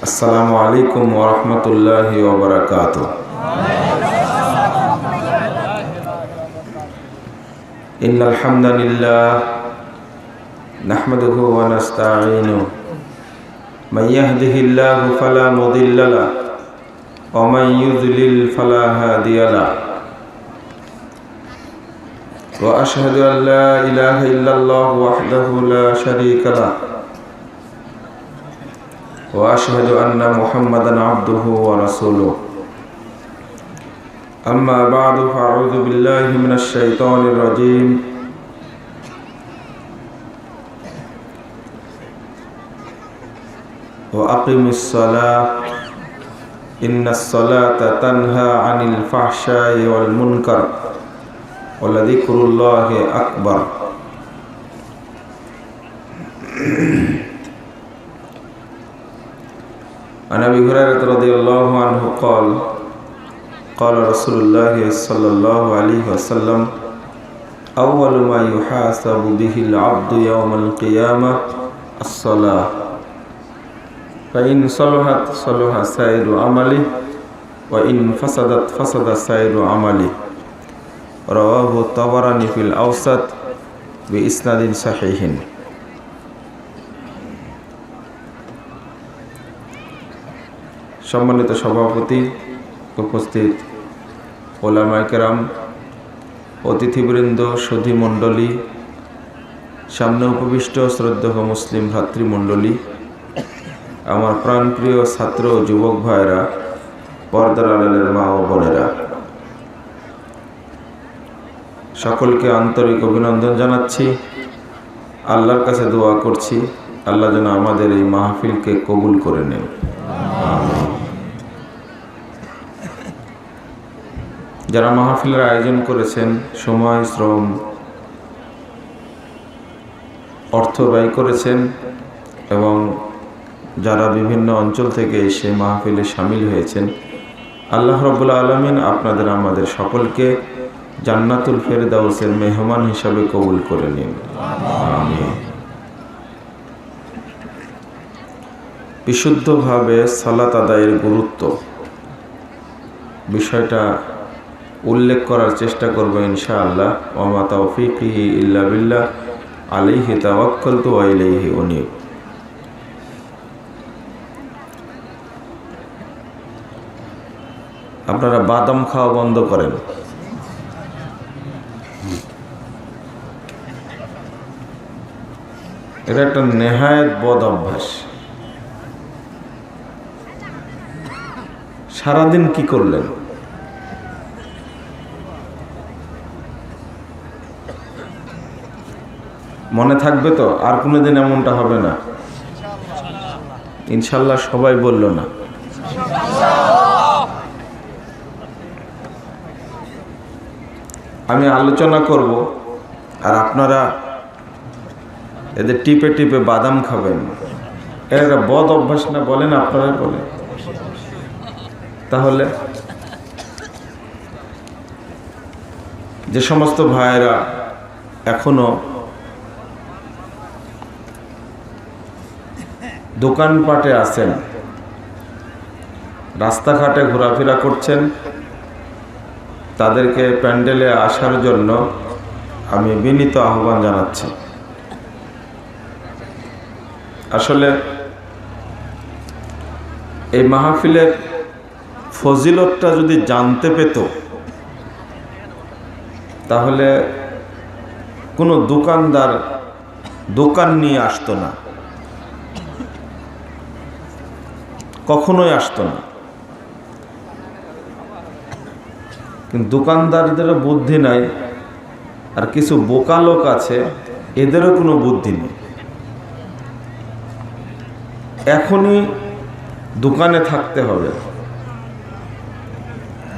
আসসালামু আলাইকুম ওয়া রাহমাতুল্লাহি ওয়া বারাকাতুহু। ইন্নাল হামদালিল্লাহ নাহমাদুহু ওয়া নাস্তাঈনুহু মান ইয়াহদিহিল্লাহু ফালা মুদিল্লা লাহু ওয়া মান ইউদ্লিল ফালা হাদিয়া লাহু ওয়া আশহাদু আল লা ইলাহা ইল্লাল্লাহু ওয়াহদাহু লা শারীকা লাহু وأشهد أن محمدا عبده ورسوله أما بعد فأعوذ بالله من الشيطان الرجيم وأقم الصلاة إن الصلاة تنهى عن الفحشاء والمنكر ولذكر الله أكبر. عن أبي هريرة رضي الله عنه قال قال رسول الله صلى الله عليه وسلم أول ما يحاسب به العبد يوم القيامة الصلاة فإن صلحت صلح سائر عمله وإن فسدت فسد سائر عمله. رواه الطبراني في الأوسط بإسناد صحيح. সম্মানিত সভাপতি, উপস্থিত ওলামায়ে কেরাম, অতিথিবৃন্দ, সুধী মণ্ডলী, সামনে উপবিষ্ট শ্রদ্ধেয় মুসলিম ভ্রাতৃমণ্ডলী, আমার প্রাণপ্রিয় ছাত্র ও যুবক ভাইয়েরা, পর্দার আড়ালের মা ও বোনেরা, সকলকে আন্তরিক অভিনন্দন জানাচ্ছি। আল্লাহর কাছে দোয়া করছি আল্লাহ যেন আমাদের এই মাহফিলকে কবুল করে নেন। যারা মাহফিলের আয়োজন করেছেন, সময়, শ্রম, অর্থ ব্যয় করেছেন এবং যারা বিভিন্ন অঞ্চল থেকে এসে মাহফিলে শামিল হয়েছেন, আল্লাহ রাব্বুল আলামিন আপনাদের আমাদের সকলকে জান্নাতুল ফেরদাউসের মেহমান হিসাবে কবুল করে নিন। আমিন। বিশুদ্ধভাবে সালাত আদায়ের গুরুত্ব বিষয়টা উল্লেখ করার চেষ্টা করব ইনশাআল্লাহ। ওয়া মা তাওফীকি ইল্লা বিল্লাহ আলাইহি তাওয়াক্কালতু ওয়া ইলাইহি উনীব। আপনারা বাদাম খাওয়া বন্ধ করেন। এটা একটা নেহায়েত বদ অভ্যাস। সারাদিন কি করলেন? মনে থাকবে তো? আর কোনোদিন এমনটা হবে না ইনশাল্লাহ। সবাই বলল না। আমি আলোচনা করব আর আপনারা এদের টিপে টিপে বাদাম খাবেন। এর একটা বদ অভ্যাস না? বলেন, আপনারা বলেন। তাহলে যে সমস্ত ভাইয়েরা এখনো দোকানপাটে আছেন, রাস্তাঘাটে ঘোরাফেরা করছেন, তাদেরকে প্যান্ডেলে আসার জন্য আমি বিনীত আহ্বান জানাচ্ছি। আসলে এই মাহফিলের ফজিলতটা যদি জানতে পেত তাহলে কোনো দোকানদার দোকান নিয়ে আসতো না, কখনোই আসতো না। কিন্তু দোকানদারদেরও বুদ্ধি নাই, আর কিছু বোকা লোক আছে, এদেরও কোনো বুদ্ধি নেই। এখনই দোকানে থাকতে হবে।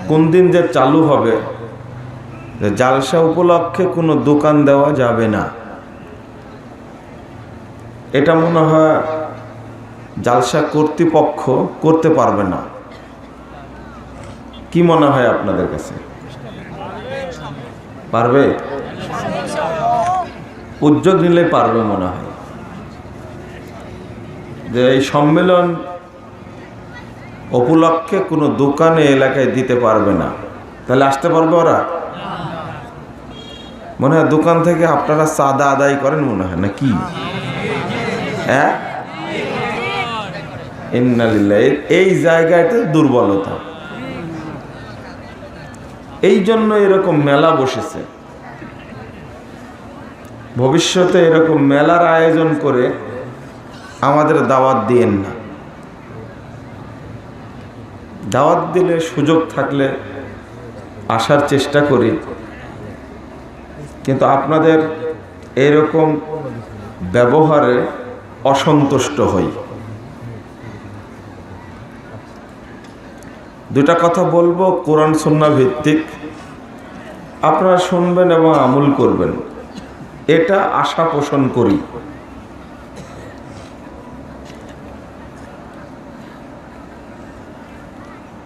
কোন দিন যে চালু হবে যে জালসা উপলক্ষে কোনো দোকান দেওয়া যাবে না, এটা মনে হয় জালসা কর্তৃপক্ষ করতে পারবে না। কি মনে হয় আপনাদের কাছে? পারবে? উদ্যোগ নিলে পারবে মনে হয়। যে এই সম্মেলন উপলক্ষে কোনো দোকানে এলাকায় দিতে পারবে না, তাহলে আসতে পারবে ওরা? মনে হয় দোকান থেকে আপনারা চাঁদা আদায় করেন মনে হয়, না কি? হ্যাঁ, ইন্নালিল্লাহ। এই জায়গাটা দুর্বলতা, এই জন্য এরকম মেলা বসেছে। ভবিষ্যতে এরকম মেলার আয়োজন করে আমাদের দাওয়াত দিয়েন না। দাওয়াত দিলে সুযোগ থাকলে আসার চেষ্টা করি, কিন্তু আপনাদের এরকম ব্যবহারে অসন্তুষ্ট হই। দুটা কথা বলবো কোরআন সুন্নাহ ভিত্তিক, আপনারা শুনবেন এবং আমল করবেন, এটা আশা পোষণ করি।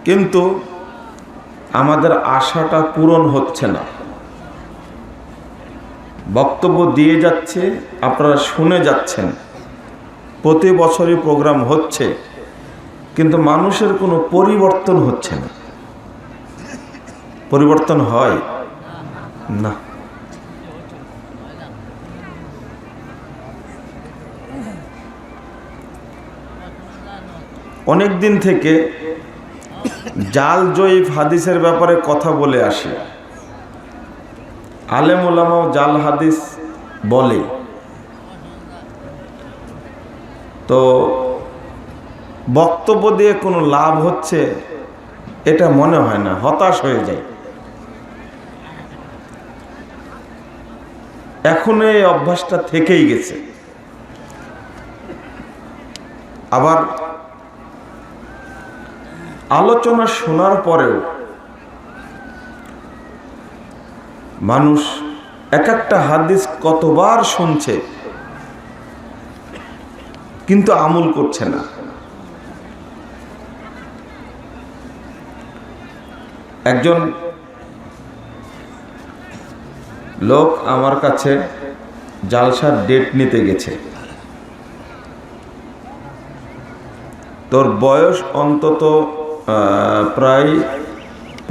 কিন্তু আমাদের আশাটা পূরণ হচ্ছে না। বক্তব্য দিয়ে যাচ্ছে, আপনারা শুনে যাচ্ছেন, প্রতি বছরই প্রোগ্রাম হচ্ছে, কিন্তু মানুষের কোনো পরিবর্তন হচ্ছে না। পরিবর্তন হয় না। অনেক দিন থেকে জাল জয়ীফ হাদিসের ব্যাপারে কথা বলে আসি। আলেম ওলামাও জাল হাদিস বলে, তো বক্তব্য দিয়ে কোনো লাভ হচ্ছে এটা মনে হয় না, হতাশ হয়ে যায়। এখন এই অভ্যাসটা থেকেই গেছে। আবার আলোচনা শোনার পরেও মানুষ এক একটা হাদিস কতবার শুনছে কিন্তু আমল করছে না। একজন লোক আমার কাছে জালসার ডেট নিতে গেছে। তোর বয়স অন্তত প্রায়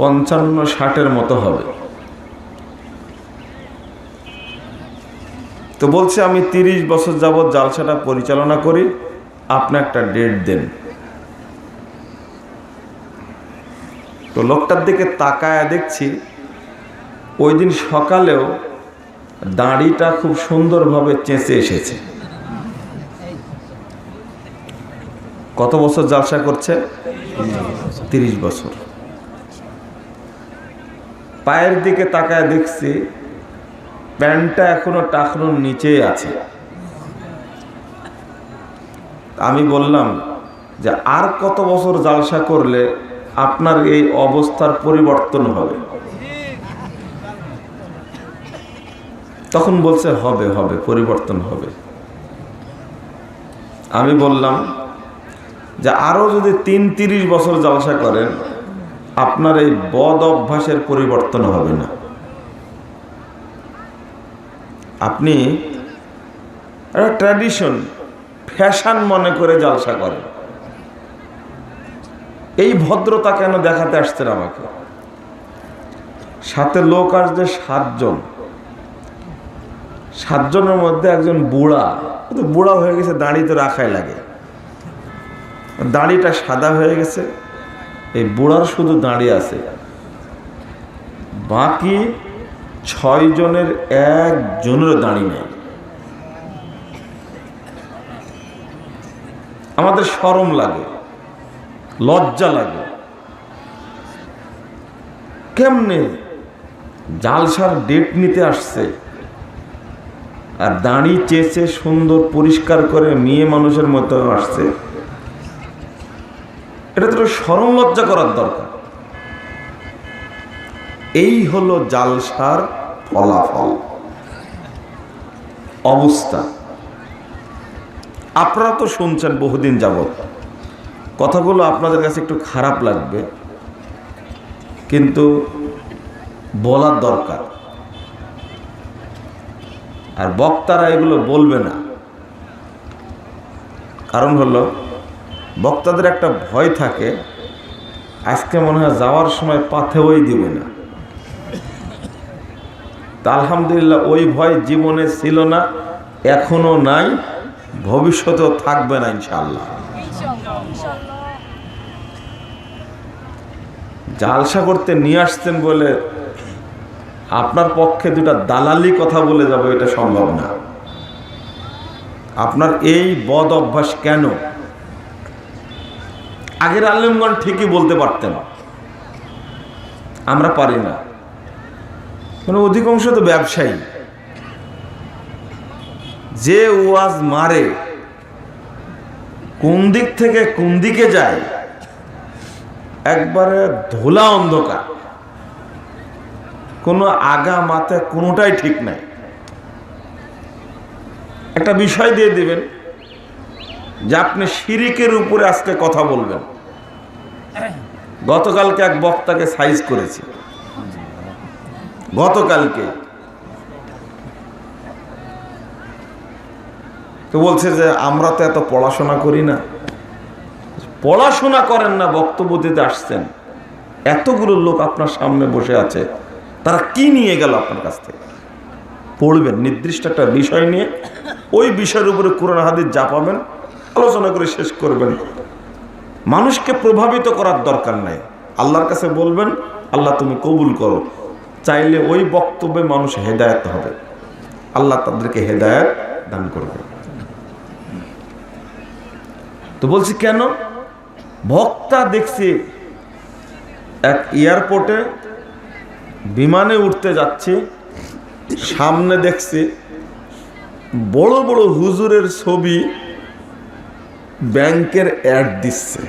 55-60 মতো হবে। তো বলছে আমি 30 বছর যাবৎ জালসাটা পরিচালনা করি, আপনি একটা ডেট দেন। তো লোকটার দিকে তাকায় দেখছি ওই দিন সকালেও দাড়িটা খুব সুন্দরভাবে চেঁচে এসেছে। কত বছর জালসা করছে? 30 বছর। পায়ের দিকে তাকায় দেখছি প্যান্টটা এখনো টাকনুর নিচেই আছে। আমি বললাম যে আর কত বছর জালসা করলে আপনার এই অবস্থার পরিবর্তন হবে? তখন বলছে হবে হবে, পরিবর্তন হবে। আমি বললাম যে আরো যদি 30 বছর জালসা করেন আপনার এই বদ অভ্যাসের পরিবর্তন হবে না। আপনি একটা ট্র্যাডিশন, ফ্যাশন মনে করে জালসা করেন। এই ভদ্রতা কেন দেখাতে আসছেন আমাকে? সাথে লোক আসছে 7 জন। 7 জনের মধ্যে একজন বুড়া, তো বুড়া হয়ে গেছে, দাড়ি তো রাখাই লাগে, দাড়িটা সাদা হয়ে গেছে। এই বুড়ার শুধু দাড়ি আছে, বাকি 6 জনের একজনেরও দাড়ি নেই। আমাদের শরম লাগে, লজ্জা লাগে। কেমনে জালসার ডেট নিতে আসছে আর দাড়ি চেঁচে সুন্দর পরিষ্কার করে মেয়ে মানুষের মতো আসছে? এটা তো শরম লজ্জা করার দরকার। এই হলো জালসার ফলাফল, অবস্থা। আপনারা তো শুনছেন বহুদিন যাবত, কথাগুলো আপনাদের কাছে একটু খারাপ লাগবে, কিন্তু বলার দরকার। আর বক্তারা এগুলো বলবে না, কারণ হলো বক্তাদের একটা ভয় থাকে আজকে মনে হয় যাওয়ার সময় পাথেওই দিবে না। তা আলহামদুলিল্লাহ ওই ভয় জীবনে ছিল না, এখনো নাই, ভবিষ্যতেও থাকবে না ইনশাআল্লাহ। জালসা করতে নিয়ে আসতেন বলে আপনার পক্ষে দুটা দালালি কথা বলে যাবো এটা সম্ভব না। আপনার এই বদ অভ্যাস কেন? আগের আলেমগণ ঠিকই বলতে পারতেন, আমরা পারি না। মানে অধিকাংশ তো ব্যবসায়ী, যে ওয়াজ মারে কোন দিক থেকে কোন দিকে যায় একবারে ধোলা অন্ধকার, কোনো আগা মাথা কোনোটাই ঠিক নাই। একটা বিষয় দিয়ে দিবেন যে আপনি শিরিকের উপরে আজকে কথা বলবেন। গতকালকে এক বক্তাকে সাইজ করেছি, গতকালকে তো বলছে যে আমরা তো এত পড়াশোনা করি না। পড়াশোনা করেন না, বক্তব্য দিতে আসছেন, এতগুলো লোক আপনার সামনে বসে আছে, তারা কি নিয়ে গেল আপনার কাছ থেকে? পড়বেন নির্দিষ্ট একটা বিষয় নিয়ে, ওই বিষয়ের উপরে কোরআন হাদিস যা পাবেন আলোচনা করে শেষ করবেন। মানুষকে প্রভাবিত করার দরকার নাই, আল্লাহর কাছে বলবেন আল্লাহ তুমি কবুল করো। চাইলে ওই বক্তব্যে মানুষ হেদায়েত হবে, আল্লাহ তাদেরকে হেদায়েত দান করবে। তো বলছি কেন? বক্তা দেখছি এক এয়ারপোর্টে বিমানে উঠতে যাচ্ছে, সামনে দেখছি বড় বড় হুজুরের ছবি ব্যাংকের অ্যাড দিচ্ছে,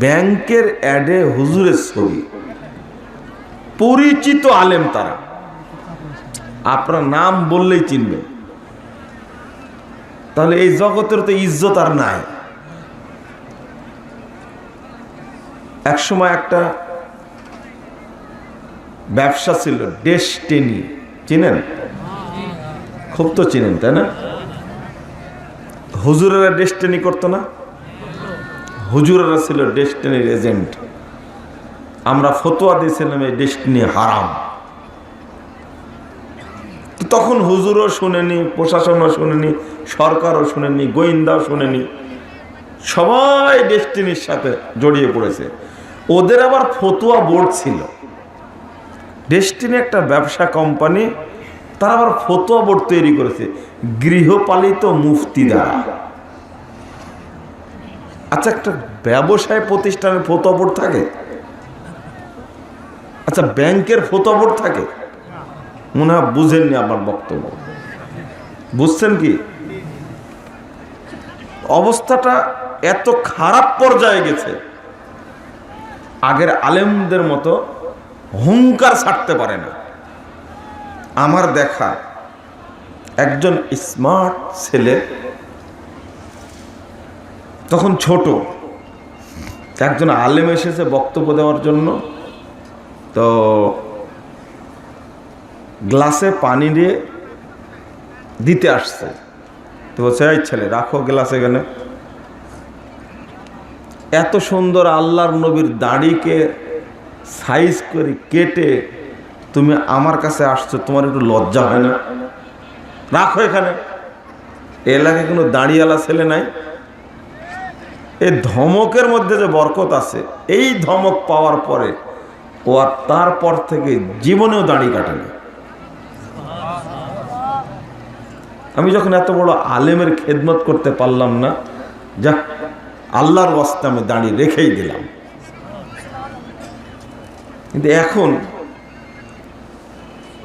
ব্যাংকের অ্যাডে হুজুরের ছবি, পরিচিত আলেম তারা, আপনার নাম বললেই চিনবে। তাহলে এই জগতের তো ইজ্জত আর নাই। একসময় একটা ব্যবসা ছিল ডেস্টিনি, চিনেন? খুব তো চিনেন তাই না? হুজুরেরা ডেস্টিনি করতো না, হুজুরেরা ছিল ডেস্টিনির এজেন্ট। আমরা ফতোয়া দিয়েছিলাম এই ডেস্টিনি হারাম। তখন হুজুরও শুনেনি, প্রশাসনও শুনেনি, সরকারও শুনেনি, গোয়েন্দাও শুনেনি, সবাই ডেস্টিনির সাথে জড়িয়ে পড়েছে। ওদের আবার ফতোয়া বোর্ড ছিল। ডেস্টিনি একটা ব্যবসা কোম্পানি, তারা আবার ফতোয়া বোর্ড তৈরি করেছে গৃহপালিত মুফতি দ্বারা। আচ্ছা, একটা ব্যবসায় প্রতিষ্ঠানের ফতোয়া বোর্ড থাকে? আচ্ছা, ব্যাংকের ফতোয়া বোর্ড থাকে? মনে হয় বুঝেননি আমার বক্তব্য। বুঝছেন কি? অবস্থাটা এত খারাপ পর্যায়ে গেছে, আগের আলেমদের মতো হুঙ্কার ছাড়তে পারে না। আমার দেখা একজন স্মার্ট ছেলে, তখন ছোট, একজন আলেম এসেছে বক্তব্য দেওয়ার জন্য। তো গ্লাসে পানি দিয়ে দিতে আসছে, তো বলছে এই ছেলে রাখো গ্লাস এখানে। এত সুন্দর আল্লাহর নবীর দাড়িকে সাইজ করে কেটে তুমি আমার কাছে আসছো, তোমার একটু লজ্জা হয় না? রাখো এখানে। এলাকায় কোনো দাড়িওয়ালা ছেলে নাই। এই ধমকের মধ্যে যে বরকত আছে, এই ধমক পাওয়ার পরে ও আর তারপর থেকে জীবনেও দাড়ি কাটেনি। আমি যখন এত বড় আলেমের খেদমত করতে পারলাম না, যাক আল্লাহর ওয়াস্তে আমি দাড়ি রেখেই দিলাম। কিন্তু এখন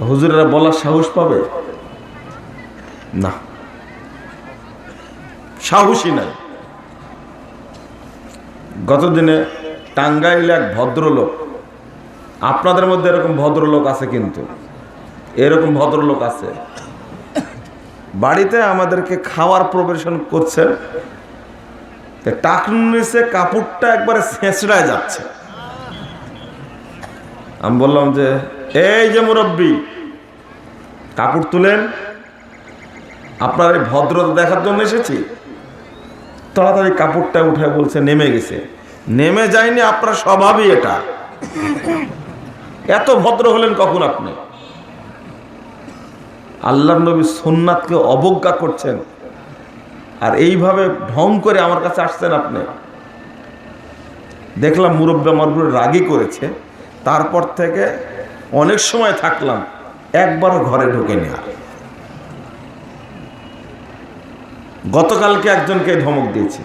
হুজুরেরা বলার সাহস পাবে না, সাহসই নাই। গতদিনে টাঙ্গাইলে এক ভদ্রলোক, আপনাদের মধ্যে এরকম ভদ্রলোক আছে, কিন্তু এরকম ভদ্রলোক আছে, বাড়িতে আমাদেরকে খাওয়ার পরিবেশন করছেন, টাকনুর নিচে কাপড়টা একবারে ছেঁচড়ায় যাচ্ছে। আমি বললাম যে এই যে মুরব্বী, কাপড় তুলেন, আপনার এই ভদ্রতা দেখার জন্য এসেছি। তাড়াতাড়ি কাপড়টা উঠে বলছে নেমে গেছে। নেমে যায়নি, আপনার স্বভাবই এটা। এত ভদ্র হলেন কখন আপনি? আল্লাহর নবী সুন্নাতকে অবজ্ঞা করছেন, আর এইভাবে ঢং করে আমার কাছে আসছেন আপনি। দেখলাম মুরব্বী আমার উপরে রাগই করেছে, তারপর থেকে অনেক সময় থাকলাম, একবারও ঘরে ঢোকেনি। আর গতকালকে একজনকে ধমক দিয়েছি,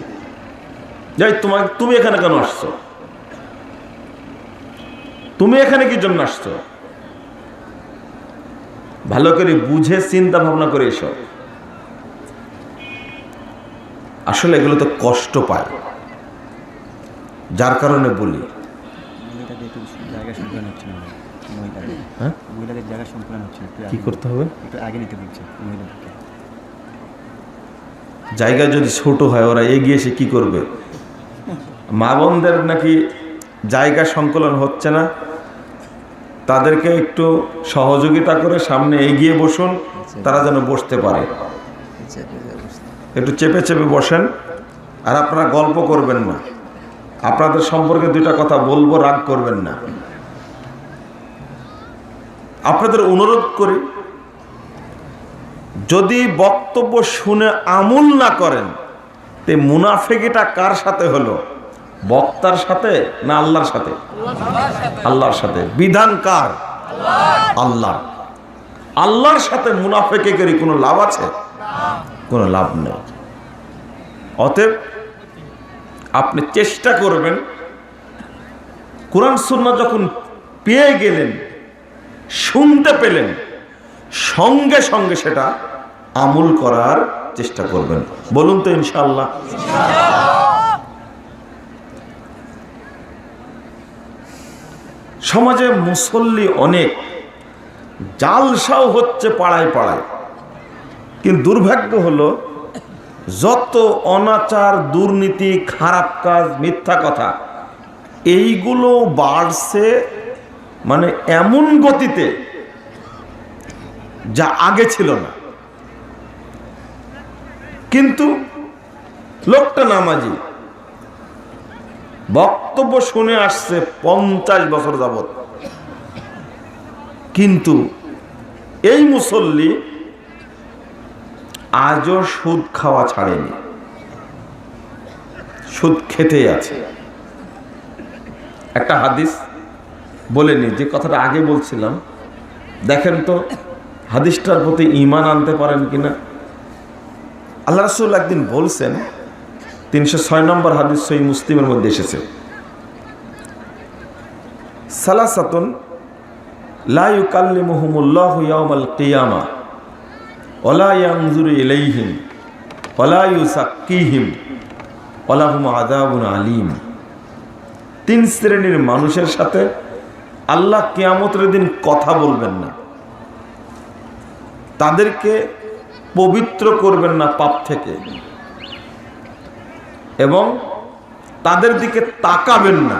যাই তুমি এখানে কেন আসছো, তুমি এখানে কি জন্য আসছো? ভালো করে বুঝে চিন্তা ভাবনা করে এসো। আসলে এগুলো তো কষ্ট পায়, যার কারণে বলি। কি করতে হবে? জায়গা যদি ছোট হয়, ওরা এগিয়ে এসে কি করবে? মা বোনদের নাকি জায়গা সংকলন হচ্ছে না, তাদেরকে একটু সহযোগিতা করে সামনে এগিয়ে বসুন, তারা যেন বসতে পারে। একটু চেপে চেপে বসেন, আর আপনারা গল্প করবেন না। আপনাদের সম্পর্কে দুইটা কথা বলবো, রাগ করবেন না। আপনাদের অনুরোধ করি, যদি বক্তব্য শুনে আমল না করেন, তে মুনাফিকিটা কার সাথে হলো? বক্তার সাথে না আল্লাহর সাথে? আল্লাহর সাথে। বিধান কার? আল্লাহ। আল্লাহর সাথে মুনাফিকেরই কোনো লাভ আছে? কোনো লাভ নেই। অতএব আপনি চেষ্টা করবেন, কোরআন সুন্নাহ যখন পেয়ে গেলেন, শুনতে পেলেন, সঙ্গে সঙ্গে সেটা আমল করার চেষ্টা করবেন। বলুন তো ইনশাআল্লাহ। সমাজে মুসল্লি অনেক, জালসাও হচ্ছে পাড়ায় পাড়ায়, কিন্তু দুর্ভাগ্য হলো যত অনাচার, দুর্নীতি, খারাপ কাজ, মিথ্যা কথা, এইগুলো বাড়ছে মানে এমন গতিতে যা আগে ছিল না। কিন্তু লোকটা নামাজি, বক্তব্য শুনে আসছে 50 বছর যাবত, কিন্তু এই মুসল্লি আজও সুদ খাওয়া ছাড়েনি, সুদ খেতেই আছে। একটা হাদিস বলেনি, যে কথাটা আগে বলছিলাম, দেখেন তো হাদিসটার প্রতি ঈমান আনতে পারেন কিনা। আল্লাহ রাসূল একদিন বলছেন, 306 নম্বর হাদিস সহিহ মুসলিমের মধ্যে এসেছে, সালাসাতুন লা ইউকাল্লিমুহুমুল্লাহু ইয়াওমাল কিয়ামা ওয়ালা ইয়ানজুরু ইলাইহিম ওয়ালা ইউসাক্কিহিম ওয়া লাহুম আযাবুন আলীম। 3 শ্রেণীর মানুষের সাথে আল্লাহ কিয়ামতের দিন কথা বলবেন না, তাদেরকে পবিত্র করবেন না পাপ থেকে, এবং তাদের দিকে তাকাবেন না,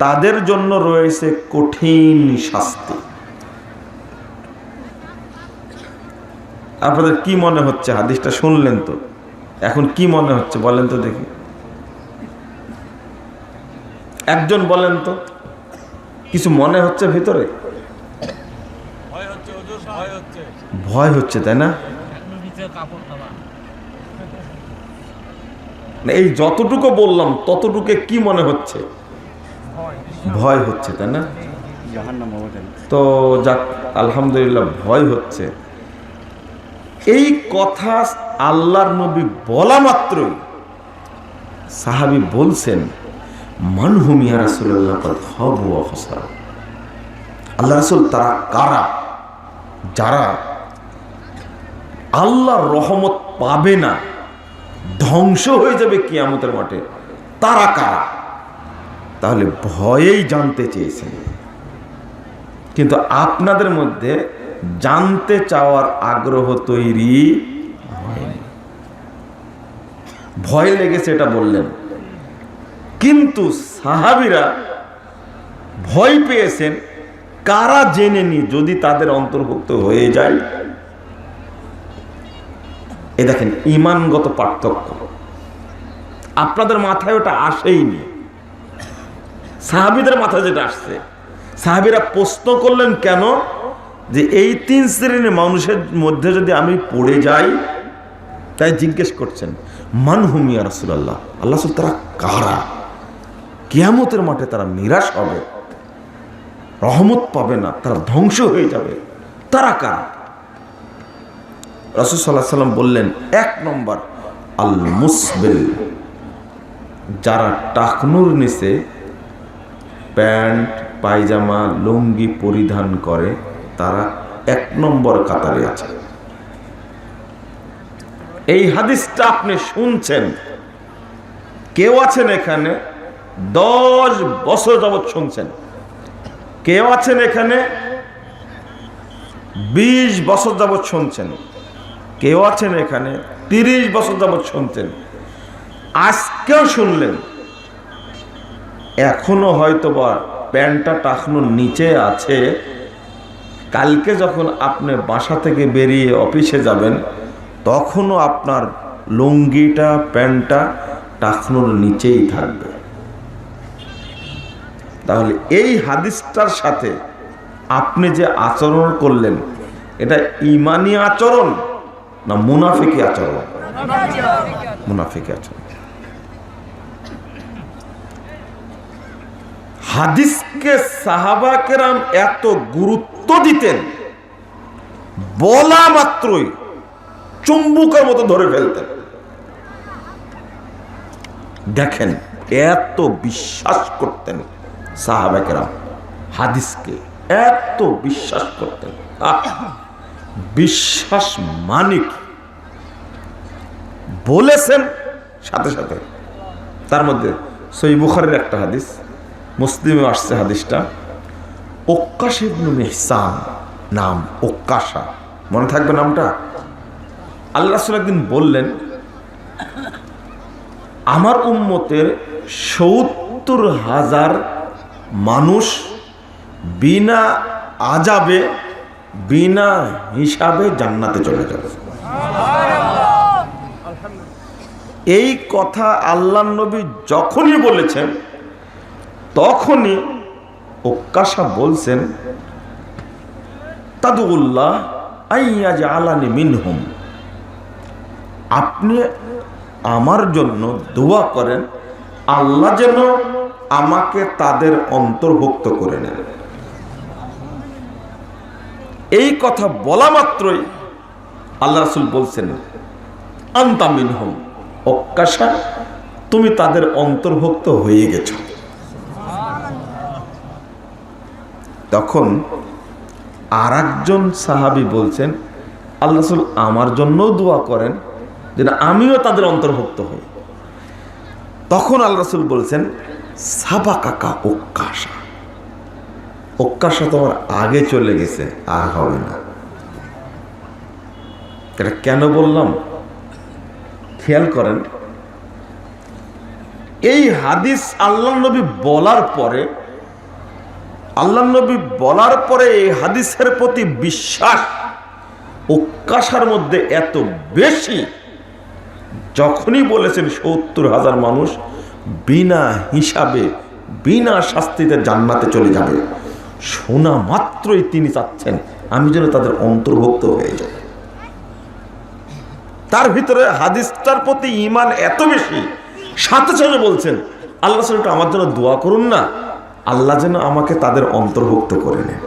তাদের জন্য রয়েছে কঠিন শাস্তি। আপনাদের কি মনে হচ্ছে? হাদিসটা শুনলেন তো, এখন কি মনে হচ্ছে বলেন তো দেখি। একজন বলেন তো, কিছু মনে হচ্ছে ভিতরে? ভয় হচ্ছে, তাই না? এই যতটুকু বললাম ততটুকু কি মনে হচ্ছে? ভয় হচ্ছে, তাই না? তো যাক, আলহামদুলিল্লাহ ভয় হচ্ছে। এই কথা আল্লাহর নবী বলা মাত্রই সাহাবী বলছেন, মান হুম ইয়া রাসূলুল্লাহ, ক্বাদ খাবু ওয়া খাসারু। আল্লাহ রাসূল, তারা কারা যারা আল্লাহর রহমত পাবে না, ধ্বংস হয়ে যাবে কিয়ামতের মাঠে, তারা কারা? তাহলে ভয়েই জানতে চেয়েছেন, কিন্তু আপনাদের মধ্যে জানতে চাওয়ার আগ্রহ তৈরি হয়নি। ভয় লেগেছে এটা বললেন, কিন্তু সাহাবীরা ভয় পেয়েছেন কারা জেনে নি, যদি তাদের অন্তর্ভুক্ত হয়ে যায়। এ দেখেন ঈমানগত পার্থক্য। আপনাদের মাথায় ওটা আসেইনি, সাহাবীদের মাথায় যেটা আসছে। সাহাবীরা প্রশ্ন করলেন কেন, যে এই 3 শ্রেণীর মানুষের মধ্যে যদি আমি পড়ে যাই, তাই জিজ্ঞেস করছেন মান হুম ইয়া রাসূলুল্লাহ, আল্লাহ রাসূল তারা কারা, কিয়ামতের মাঠে তারা নিরাশ হবে, রহমত পাবে না, তারা ধ্বংস হয়ে যাবে, তারা কারা? রাসূল সাল্লাল্লাহু আলাইহি ওয়াসাল্লাম বললেন 1 নম্বর আল মুসবিল, যারা টাকনুর নিচে প্যান্ট পায়জামা লুঙ্গি পরিধান করে, তারা 1 নম্বর কাতারে আছে। এই হাদিসটা আপনি শুনছেন, কেউ আছেন এখানে 10 বছর যাবৎ শুনছেন, কেউ আছেন এখানে 20 বছর যাবৎ শুনছেন, কেউ আছেন এখানে 30 বছর যাবৎ শুনছেন, আজকেও শুনলেন, এখনো হয়তোবা প্যান্টটা টাকনুর নিচে আছে, কালকে যখন আপনি বাসা থেকে বেরিয়ে অফিসে যাবেন, তখনও আপনার লুঙ্গিটা প্যান্টটা টাকনুর নিচেই থাকবে। তাহলে এই হাদিসটার সাথে আপনি যে আচরণ করলেন, এটা ঈমানি আচরণ না মুনাফিকি আচরণ? মুনাফিকি আচরণ। হাদিসকে সাহাবা কেরাম এত গুরুত্ব দিতেন, বলা মাত্রই চুম্বকের মতো ধরে ফেলতেন। দেখেন এত বিশ্বাস করতেন সাহাবা কেরাম, হাদিসকে এত বিশ্বাস করতেন। বিশ্বাস মানে কি বলেছেন সাথে সাথে। তার মধ্যে সহিহ বুখারীর একটা হাদিস, মুসলিমে আসছে হাদিসটা, ওক্কাশ ইবনে মিহসান নাম, ওক্কাশা, মনে থাকবে নামটা। আল্লাহ রাসূল একদিন বললেন, আমার উম্মতের ৭০,০০০ মানুষ বিনা আযাবে বিনা হিসাবে জান্নাতে চলে যাবে। এই কথা আল্লাহর নবী যখনই বলেছেন, তখনই ওক্কাশা বলছেন, তাদুল্লাহ আইয়াজআলানি মিনহুম, আপনি আমার জন্য দোয়া করেন আল্লাহ যেন আমাকে তাদের অন্তর্ভুক্ত করে নেন। এই কথা বলা মাত্রই আল্লাহ রাসূল বলছেন, আনতা মিনহুম, ওক্কাশা তুমি তাদের অন্তর্ভুক্ত হয়ে গেছো। তখন আরেকজন সাহাবী বলছেন, আল্লাহ রাসূল আমার জন্যও দোয়া করেন যেন আমিও তাদের অন্তর্ভুক্ত হই। তখন আল্লাহ রাসূল বলছেন, সাবাকাকা ওক্কাশা, ওক্কাশা তোমার আগে চলে গেছে, আর হবে না। এটা কেন বললাম খেয়াল করেন। এই হাদিস আল্লাহ নবী বলার পরে, আল্লাহ নবী বলার পরে এই হাদিসের প্রতি বিশ্বাস ওক্কাশার মধ্যে এত বেশি, যখনই বলেছেন ৭০,০০০ মানুষ বিনা হিসাবে বিনা শাস্তিতে জান্নাতে চলে যাবে, শোনা মাত্রই তিনি চাচ্ছেন আমি যেন তাদের অন্তর্ভুক্ত হয়ে যাই। তার ভিতরে হাদিসটার প্রতি ঈমান এত বেশি, সাথে সাথে বলছেন, আল্লাহ একটু আমার জন্য দোয়া করুন না, আল্লাহ যেন আমাকে তাদের অন্তর্ভুক্ত করে নেন।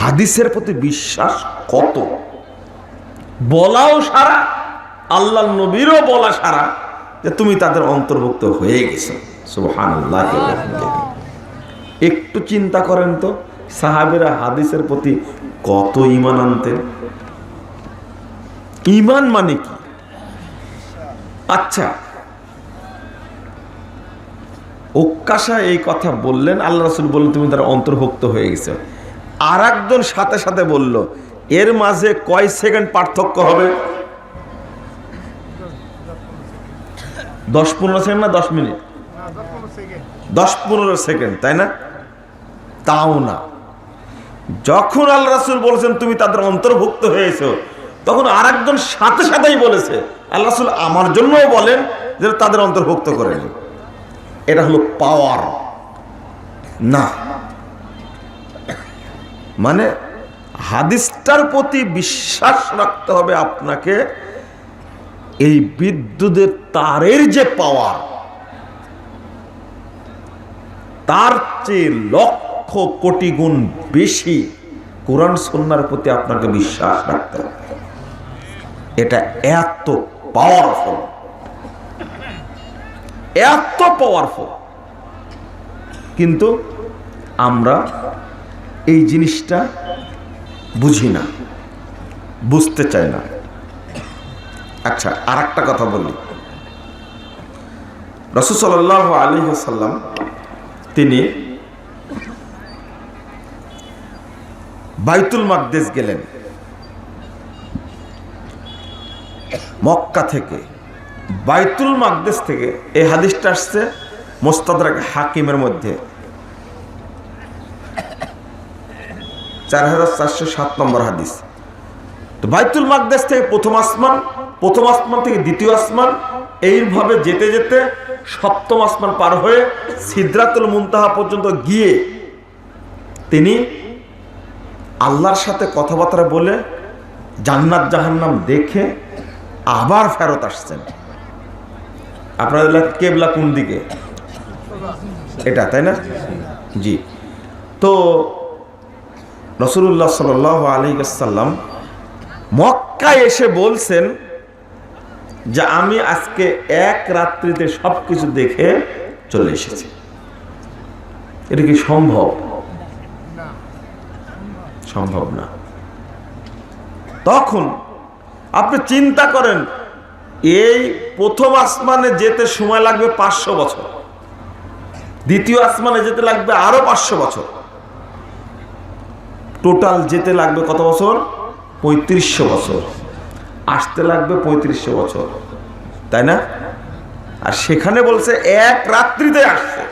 হাদিসের প্রতি বিশ্বাস কত! বলাও সারা, আল্লাহ নবীরও বলা সারা যে তুমি তাদের অন্তর্ভুক্ত হয়ে গেছো। সুবহানাল্লাহ। একটু চিন্তা করেন তো, সাহাবেরা হাদিসের প্রতি কত ঈমান আনতেন। ঈমান মানে কি? আচ্ছা, ওক্কাশা এই কথা বললেন, আল্লাহ রাসূল বললেন তুমি তার অন্তর্ভুক্ত হয়ে গেছো। আর একজন সাথে সাথে বলল, এর মাঝে কয় সেকেন্ড পার্থক্য হবে? 10-15 সেকেন্ড না 10 মিনিট? 10-15 সেকেন্ড, তাই না? তাও না। যখন আল্লাহ রাসূল বলেছেন তুমি তাদের অন্তর্ভুক্ত হয়েছো, তখন আর একজন সাথে সাথেই বলেছে, আল্লাহ রাসূল আমার জন্যও বলেন যেটা তাদের অন্তর্ভুক্ত করে নিই। এটা হলো পাওয়ার না, মানে হাদিসটার প্রতি বিশ্বাস রাখতে হবে আপনাকে। এই বিদ্যুতের তারের যে পাওয়ার, তার চেয়ে লক্ষ কোটি গুণ বেশি কোরআন সুন্নাহর প্রতি আপনাকে বিশ্বাস রাখতে হবে। এটা এত পাওয়ারফুল, এত পাওয়ারফুল, কিন্তু আমরা এই জিনিসটা বুঝি না, বুঝতে চাই না। আচ্ছা, আর একটা কথা বলি। রাসূল সাল্লাল্লাহু আলাইহি ওয়াসাল্লাম তিনি বাইতুল মাকদিস গেলেন মক্কা থেকে। বাইতুল মাকদিস থেকে, এই হাদিসটা আসছে মুস্তাদরাক হাকিমের মধ্যে 4407 নম্বর হাদিস। তো বাইতুল মাকদিস থেকে প্রথম আসমান, প্রথম আসমান থেকে দ্বিতীয় আসমান, এইভাবে যেতে যেতে সপ্তম আসমান পার হয়ে সিদরাতুল মুনতাহা পর্যন্ত গিয়ে তিনি আল্লাহর সাথে কথাবার্তা বলে জান্নাত জাহান্নাম দেখে আবার ফেরত আসছেন। আপনাদের কেবলা কোন দিকে? এটা, তাই না? জি। তো রাসূলুল্লাহ সাল্লাল্লাহু আলাইহি ওয়াসাল্লাম মক্কায় এসে বলছেন যে আমি আজকে এক রাত্রিতে সবকিছু দেখে চলে এসেছি। এটা কি সম্ভব? সম্ভব না। তখন আপনি চিন্তা করেন, এই প্রথম আসমানে যেতে সময় লাগবে 500 বছর, দ্বিতীয় আসমানে যেতে লাগবে আরো 500 বছর, টোটাল যেতে লাগবে কত বছর? 3500 বছর, আসতে লাগবে 3500 বছর, তাই না? আর সেখানে বলছে এক রাত্রিতে আসছে।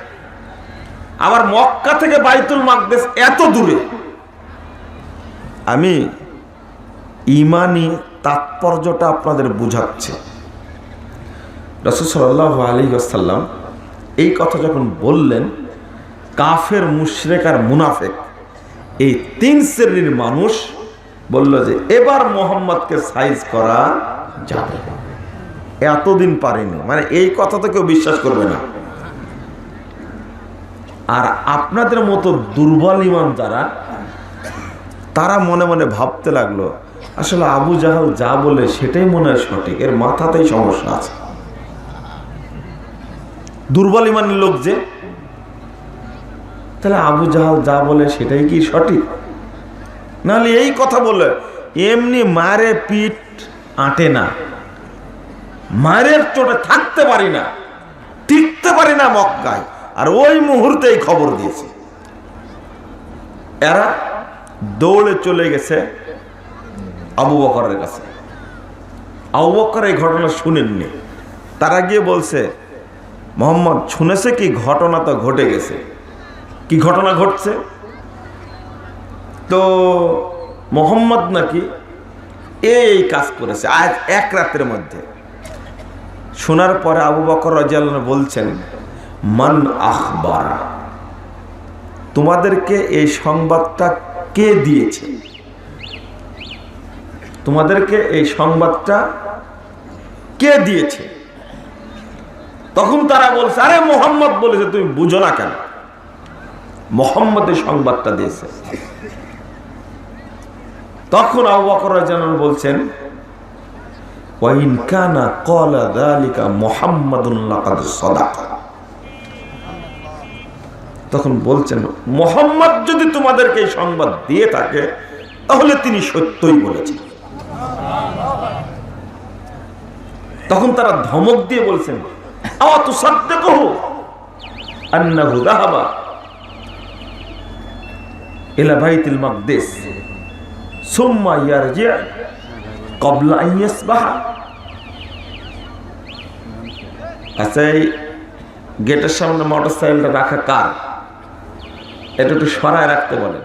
আবার মক্কা থেকে বাইতুল মাকদিস এত দূরে। আমি ঈমানি তাৎপর্যটা আপনাদের বুঝাচ্ছি। রাসূল সাল্লাল্লাহু আলাইহি ওয়াসাল্লাম এই কথা যখন বললেন, কাফের, মুশরিক আর মুনাফিক, এই তিন শ্রেণীর মানুষ বলল যে এবার মুহাম্মদকে সাইজ করা যাবে। এতদিন পারেনি, মানে এই কথা তো কেউ বিশ্বাস করবে না। আর আপনাদের মতো দুর্বল ঈমান যারা, তারা মনে মনে ভাবতে লাগলো আসলে আবু জাহাল যা বলে সেটাই মনে হয় সঠিক, এর মাথাতেই সমস্যা আছে। দুর্বল ঈমানের লোক যে, তাহলে আবু জাহাল যা বলে সেটাই কি সঠিক? নাহলে এই কথা বলে এমনি মারে পিঠ আঁটে না, মারের চোটে থাকতে পারি না, টিকতে পারি না মক্কায়, আর ওই মুহূর্তেই খবর দিয়েছে। এরা দৌড়ে চলে গেছে আবু বকরের কাছে। আবু বকর এই ঘটনা শুনেননি। তারা গিয়ে বলছে, মুহাম্মদ শুনেছে কি? ঘটনা তো ঘটে গেছে। কি ঘটনা ঘটছে? তো মুহাম্মদ নাকি এই কাজ করেছে আজ এক রাতের মধ্যে। শোনার পরে আবু বকর রাদিয়াল্লাহু আনহু বলছেন, মান আখবারা, তোমাদেরকে এই সংবাদটা কে দিয়েছে? তোমাদেরকে এই সংবাদটা কে দিয়েছে? তখন তারা বলছে, আরে মুহাম্মদ বলেছে, তুমি বুঝো না কেন? মুহাম্মদের সংবাদটা দিয়েছে। তখন আবু বকর রাদিয়াল্লাহু আনহু বলছেন, ওয়া ইন কানা ক্বালা যালিকা মুহাম্মাদুন লাকাদ সাদাকা। তখন বলছেন, মুহাম্মদ যদি তোমাদেরকে এই সংবাদ দিয়ে থাকে তাহলে তিনি সত্যই বলেছেন। তখন তারা ধমক দিয়ে বলছেন, আওয়া তুসাদ্দিকুহু আন্নাহু যাহাবা ইলা বাইতুল মাকদিস সুম্মা ইয়ারজি' ক্বাবলা আন ইয়াসবাহা। আচ্ছা, এই গেটের সামনে মোটরসাইকেলটা রাখা কার? এটা একটু সরায় রাখতে বলেন।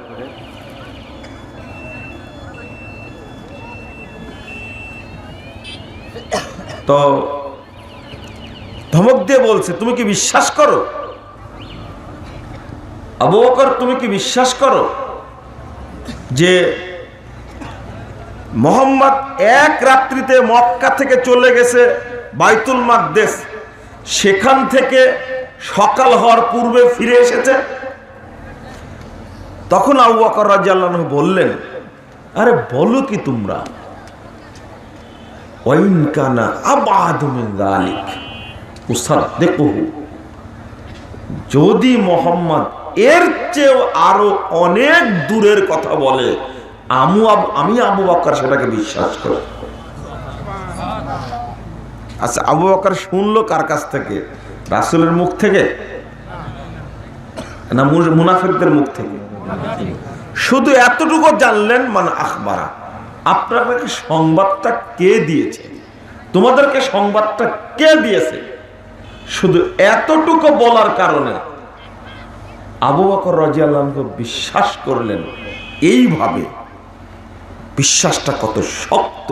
তো ধমক দিয়ে বলছে, তুমি কি বিশ্বাস করো আবু বকর, তুমি কি বিশ্বাস করো যে মুহাম্মদ এক রাত্রিতে মক্কা থেকে চলে গেছে বাইতুল মাকদেস, সেখান থেকে সকাল হওয়ার পূর্বে ফিরে এসেছে? তখন আবু বকর রাদিয়াল্লাহু আনহু বললেন, আরে বলো কি তোমরা, ওয়াইন কানা আবাদু মিন যালিক উসাদ্দিকুহু, যদি মুহাম্মদ এর চেয়েও আরো অনেক দূরের কথা বলে আমি আবু বকর সেটাকে বিশ্বাস করি। আচ্ছা, আবু বকর শুনলো কার কাছ থেকে? রাসূলের মুখ থেকে না মুনাফিকদের মুখ থেকে? শুধু এতটুকু জানলেন, মানে আখবারা, আপনাদেরকে সংবাদটা কে দিয়েছে, তোমাদেরকে সংবাদটা কে দিয়েছে, শুধু এতটুকু বলার কারণে আবু বকর রাদিয়াল্লাহু আনহু বিশ্বাস করলেন। এইভাবে বিশ্বাসটা কত শক্ত!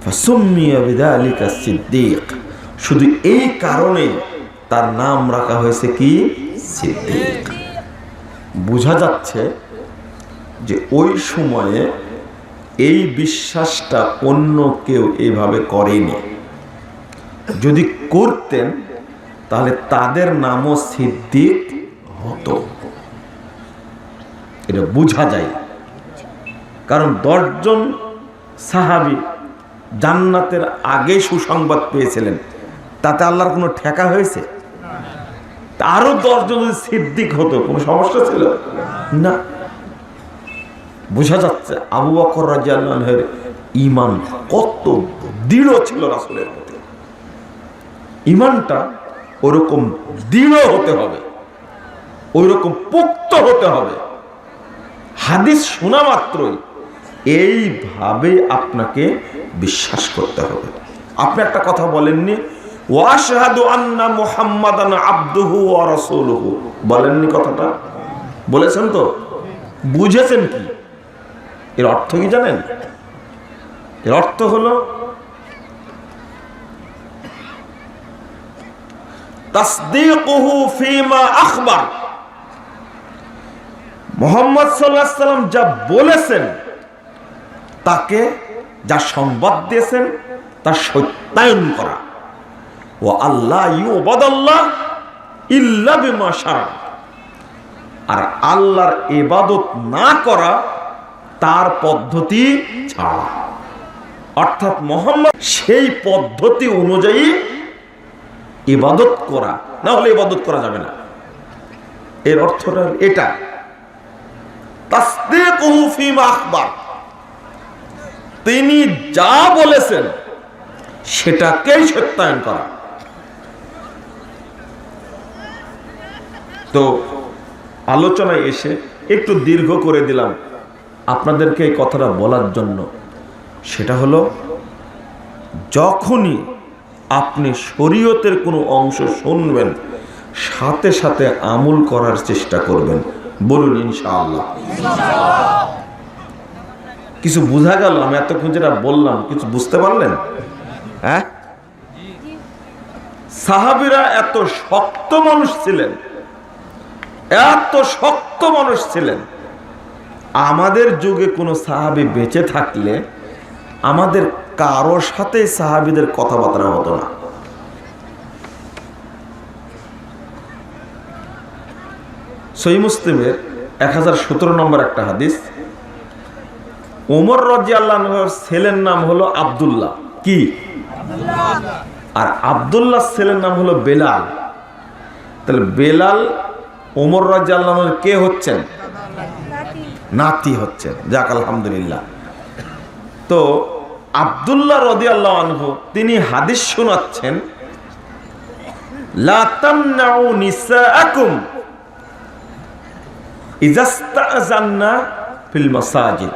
ফাসুম্মিয়া বিযালিকা সিদ্দিক, শুধু এই কারণে তার নাম রাখা হয়েছে কি? সিদ্দিক। বোঝা যাচ্ছে যে ওই সময়ে এই বিশ্বাসটা অন্য কেউ এইভাবে করেনি। যদি করতেন তাহলে তাদের নামও সিদ্দিক হতো, এটা বোঝা যায়। কারণ 10 জন সাহাবী জান্নাতের আগে সুসংবাদ পেয়েছিলেন, তাতে আল্লাহর কোনো ঠেকা হয়েছে? আরো 10 জন যদি সিদ্দিক হতো, কোনো সমস্যা ছিল না। বোঝা যাচ্ছে আবু বকর রাদিয়াল্লাহু আনহুর ঈমান কত দৃঢ় ছিল রাসূলের প্রতি। ঈমানটা ওরকম দৃঢ় হতে হবে, ওইরকম পোক্ত হতে হবে। হাদিস শোনা মাত্রই এইভাবে আপনাকে বিশ্বাস করতে হবে। আপনি একটা কথা বলেননি, ওয়াশহাদু আন্না মুহাম্মাদান আবদুহু ওয়া রাসূলুহু, বলেননি? কথাটা বলেছেন তো? বুঝেছেন কি এর অর্থ? কি জানেন? এর অর্থ হলো তাসদীকুহু ফীমা আখবার। মুহাম্মদ সাল্লাল্লাহু আলাইহি ওয়াসাল্লাম যা বলেছেন, তাকে যা সংবাদ দিয়েছেন তা সত্যায়ন করা। ওয়া আল্লাহ ইউবাদাল্লাহ ইল্লা বিমা শারা, আর আল্লাহর ইবাদত না করা তার পদ্ধতি ছাড়া। অর্থাৎ মুহাম্মদ সেই পদ্ধতি অনুযায়ী ইবাদত করা, না হলে ইবাদত করা যাবে না। এর অর্থটা এটা, তাসদীকুহু ফীমা আখবার, তিনি যা বলেছেন সেটাকেই সত্যায়ন করা। তো আলোচনায় এসে একটু দীর্ঘ করে দিলাম আপনাদেরকে এই কথাটা বলার জন্য। সেটা হলো, যখনই আপনি শরীয়তের কোনো অংশ শুনবেন, সাথে সাথে আমল করার চেষ্টা করবেন। বলুন ইনশাআল্লাহ। কিছু বোঝা গেল? আমি এতক্ষণ যেটা বললাম কিছু বুঝতে পারলেন? হ্যাঁ, সাহাবীরা এত শক্ত মানুষ ছিলেন, এত শক্ত মানুষ ছিলেন। আমাদের যুগে কোনো সাহাবী বেঁচে থাকলে আমাদের কারোর সাথে সাহাবীদের কথাবার্তা হতো না। সহিহ মুসলিমের 1017 নম্বর একটা হাদিস, ওমর রাদিয়াল্লাহু আনহুর ছেলের নাম হলো আব্দুল্লাহ। কি? আর আব্দুল্লাহ ছেলের নাম হলো বেলাল। তাহলে বেলাল ওমর রাদিয়াল্লাহু আনহুর কে হচ্ছেন? নাতি হচ্ছেন। যাক, আলহামদুলিল্লাহ। তো আব্দুল্লাহ রাদিয়াল্লাহু আনহু তিনি হাদিস শোনাচ্ছেন, লা তামনাউ নিসাআকুম ইজাস্তাযান্না ফিল মাসাজিদ,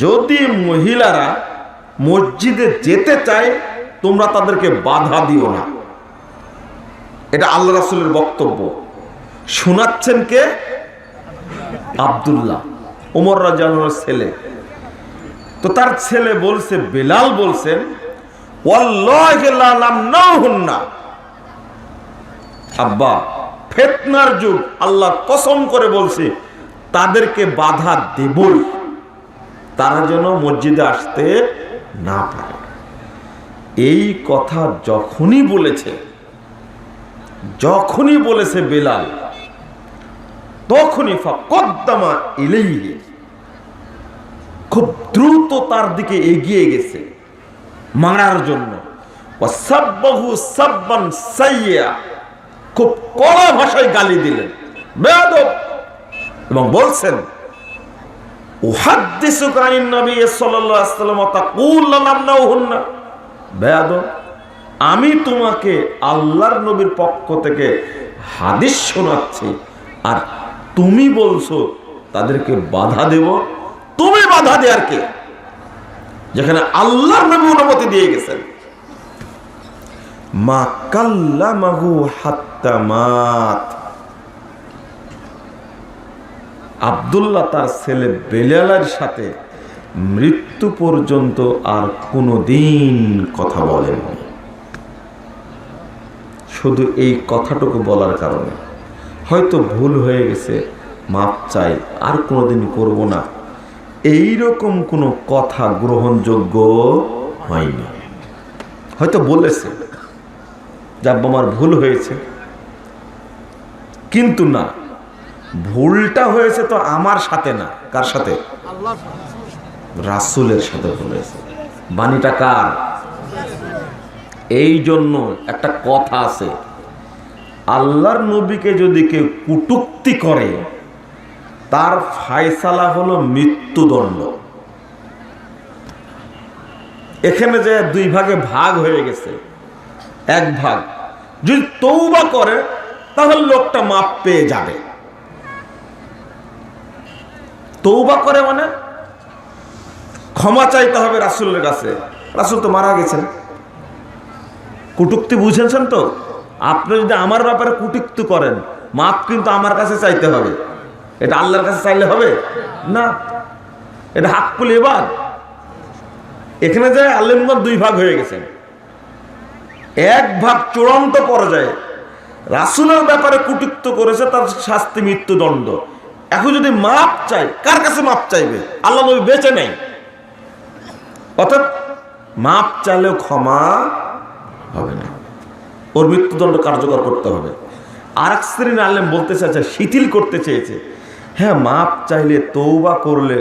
যদি মহিলারা মসজিদে যেতে চায় তোমরা তাদেরকে বাধা দিও না। এটা আল্লাহ রাসূলের বক্তব্য। শোনাচ্ছেন কে? আব্দুল্লাহ, ওমর রাদিয়াল্লাহু আনহুর ছেলে। তো তার ছেলে বলছে, বেলাল বলছেন, ওয়াল্লাহি লা নামনাহুন্না। আব্বা, ফিতনার যুগ, আল্লাহ কসম করে বলছে তাদেরকে বাধা দেবই, তারা যেন মসজিদে আসতে না পারে। এই কথা যখনই বলেছে বেলাল, তখনই ফাকদ্দামা ইলাইহি, খুব দ্রুত তার দিকে এগিয়ে গেছে মারার জন্য। ওয়াসাব্বাহু সাব্বান সাইয়্যা, খুব কড়া ভাষায় গালি দিলেন, বেয়াদব, এবং বলছেন উহাদ্দিসুকা আনিন নবী সাল্লাল্লাহু আলাইহি ওয়াসাল্লাম তাকুল লা নামনাহুন্না। বেয়াদব, আমি তোমাকে আল্লাহর নবীর পক্ষ থেকে হাদিস শোনাচ্ছি, আর তুমি বলছো তাদেরকে বাধা দেব। তুমি বাধা দেয়ার কে, যেখানে আল্লাহর নবী অনুমতি দিয়ে গেছেন। মা কাল্লামাহু হাত্তা মাত। আব্দুল্লাহ তার ছেলে বেলালের সাথে মৃত্যু পর্যন্ত আর কোনোদিন কথা বলেননি। শুধু এই কথাটুকু বলার কারণে, হয়তো ভুল হয়ে গেছে, মাপ চাই, আর কোনোদিন করব না, এইরকম কোনো কথা গ্রহণযোগ্য হয়নি। হয়তো বলেছে যে আব্বা আমার ভুল হয়েছে, কিন্তু না, ভুলটা হয়েছে তো আমার সাথে না, কার সাথে? রাসূলের সাথে বলেছে। বাণীটা কার? এই জন্য একটা কথা আছে, আল্লাহর নবীকে যদি কেউ কটূক্তি করে তার ফায়সালা হলো মৃত্যুদণ্ড। এখানে যে দুই ভাগে ভাগ হয়ে গেছে, এক ভাগ যদি তওবা করে তাহলে লোকটা মাপ পেয়ে যাবে। তওবা করে মানে ক্ষমা চাইতে হবে রাসূলের কাছে। রাসূল তো মারা গেছেন। কটূক্তি বুঝেছেন তো? আপনি যদি আমার ব্যাপারে কটূক্তি করেন, মাপ কিন্তু আমার কাছে চাইতে হবে। এটা আল্লাহর কাছে চাইলে হবে না, এটা হাক্কুল ইবাদ। এখানে যে আল্লাহর দুই ভাগ হয়ে গেছেন। এক ভাগ চূড়ান্ত পর্যায়ে রাসূলের ব্যাপারে কটূক্তি করেছে, তার শাস্তি মৃত্যুদণ্ড। এখন যদি মাপ চাই, কার কাছে মাপ চাইবে? আল্লাহ নবী বেঁচে নেই, অর্থাৎ মাপ চাইলেও ক্ষমা হবে না, ওর মৃত্যুদণ্ড কার্যকর করতে হবে। আর এক শ্রেণীর আলেম বলতে চাইছে, শিথিল করতে চেয়েছে, হ্যাঁ মাপ চাইলে তওবা করলে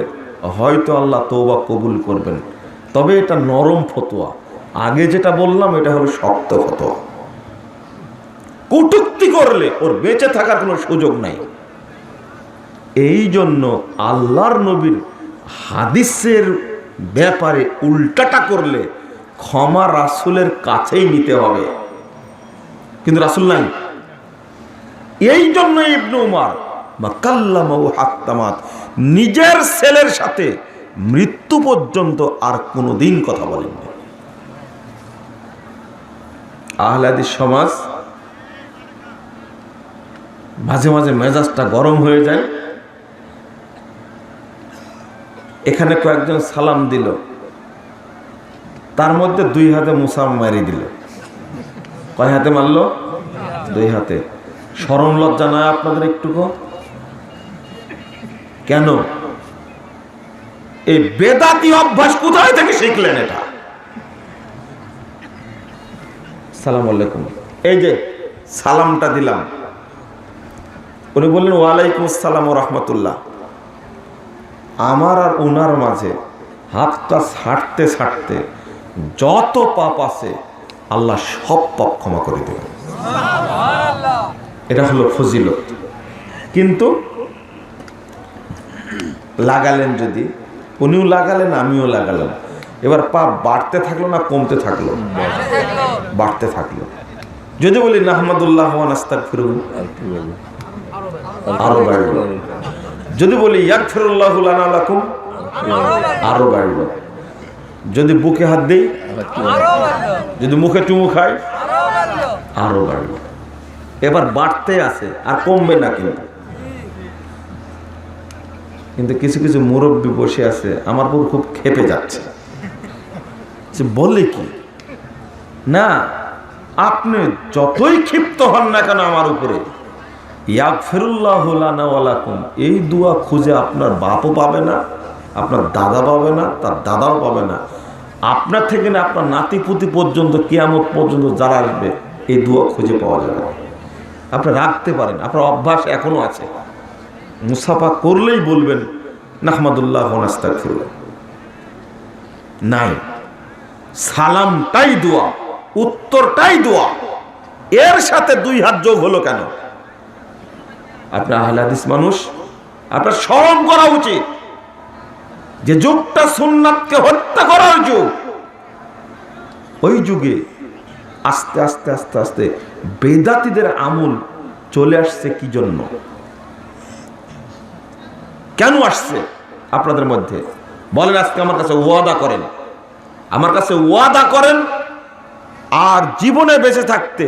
হয়তো আল্লাহ তওবা কবুল করবেন, তবে এটা নরম ফতোয়া। আগে যেটা বললাম এটা হলো শক্ত ফতোয়া। কটূক্তি করলে ওর বেঁচে থাকার কোনো সুযোগ নাই। এই জন্য আল্লাহর নবীর হাদিসের ব্যাপারে উল্টাটা করলে ক্ষমা রাসূলের কাছেই নিতে হবে, কিন্তু রাসূল নাই। এই জন্য ইবনে উমর বা কাল্লামাহু হাত্তা মাত, নিজের ছেলের সাথে মৃত্যু পর্যন্ত আর কোনোদিন কথা বলেননি। আহলে হাদিস সমাজ মাঝে মাঝে মেজাজটা গরম হয়ে যায়। এখানে কয়েকজন সালাম দিল, তার মধ্যে দুই হাতে মুসাম মারি দিল। কয় হাতে মারলো? দুই হাতে। শরম লজ্জা নয় আপনাদের একটুকু? কেন? এই বেদাতি অভ্যাস কোথায় থেকে শিখলেন এটা? সালাম আলাইকুম, এই যে সালামটা দিলাম, উনি বললেন ওয়ালাইকুম আসসালাম ওয়া রাহমাতুল্লাহ। আমার আর ওনার মাঝে হাতটা ছাড়তে ছাড়তে যত পাপ আছে আল্লাহ সব পাপ ক্ষমা করে দেবেন। এটা হলো ফজিলত। কিন্তু লাগালেন যদি, উনিও লাগালেন আমিও লাগালাম, এবার পাপ বাড়তে থাকলো না কমতে থাকলো? বাড়তে থাকলো। যদি বলি নাহমাদুল্লাহ ওয়া নাস্তাগফিরুহু, আরো বাড়লো। যদি বলি ইয়াগফিরুল্লাহু লানা লাকুম, আরো বাড়লো। যদি বুকে হাত দেই, যদি মুখে চুমু খাই, আরো বাড়লো। এবার বাড়তে আছে, আর কমবে না। কিন্তু কিছু কিছু মুরব্বী বসে আছে, আমার উপর খুব খেপে যাচ্ছে। বলে কি না, আপনি যতই ক্ষিপ্ত হন না কেন আমার উপরে, ইয়াগফিরুল্লাহু লানা ওয়া লাকুম, এই দোয়া খুঁজে আপনার বাপও পাবে না, আপনার দাদা পাবে না, তার দাদাও পাবে না, আপনার থেকে না আপনার নাতিপুতি পর্যন্ত, কিয়ামত পর্যন্ত যারা আসবে এই দোয়া খুঁজে পাওয়া যাবে না। আপনি রাখতে পারেন, আপনার অভ্যাস এখনো আছে, মুসাফা করলেই বলবেন নাহমাদুল্লাহ ওয়া নাস্তাগফিরুহ। নাই, সালামটাই দোয়া, উত্তরটাই দোয়া, এর সাথে দুই হাত যোগ হলো কেন? আপনি আহলে হাদিস মানুষ, আপনার শরম করা উচিত যে যুগটা সুন্নাতকে হত্যা করার যুগ, ওই যুগে আস্তে আস্তে আস্তে আস্তে বেদাতীদের আমল চলে আসছে। কি জন্য, কেন আসছে আপনাদের মধ্যে বলেন? আজকে আমার কাছে ওয়াদা করেন, আমার কাছে ওয়াদা করেন, আর জীবনে বেঁচে থাকতে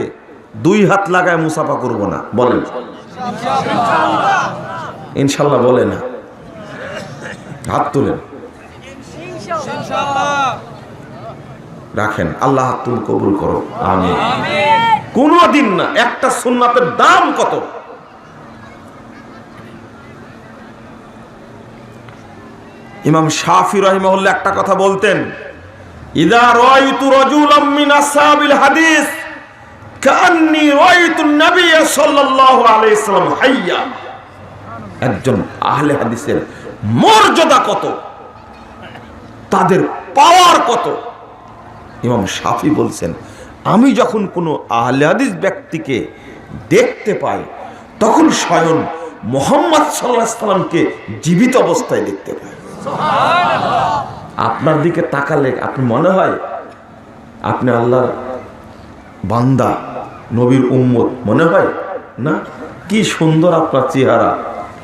দুই হাত লাগায় মুসাফা করব না। বলেন ইনশাল্লাহ। বলে না, হাত তুলেন, রাখেন। আল্লাহ হাত তুল কবুল করো, আমিন। কোনদিন না। একটা সুন্নাতের দাম কত? ইমাম শাফি রাহিমাহুল্লাহ একটা কথা বলতেন, ইদা রাআইতু রাজুলাম মিন আসহাবিল হাদিস কান্নী রাআইতুন নবী সাল্লাল্লাহু আলাইহি ওয়াসাল্লাম হাইয়া। একজন আহলে হাদিসের মর্যাদা কত, তাদের পাওয়ার কত। ইমাম শাফি বলছেন, আমি যখন কোনো আহলে হাদিস ব্যক্তিকে দেখতে পাই তখন স্বয়ং মুহাম্মদ সাল্লাল্লাহু আলাইহি ওয়াসাল্লামকে জীবিত অবস্থায় দেখতে পাই। আপনার দিকে তাকালে আপনি মনে হয় আপনি আল্লাহর বান্দা, নবীর উম্মত মনে হয় না? কি সুন্দর আপনার চেহারা,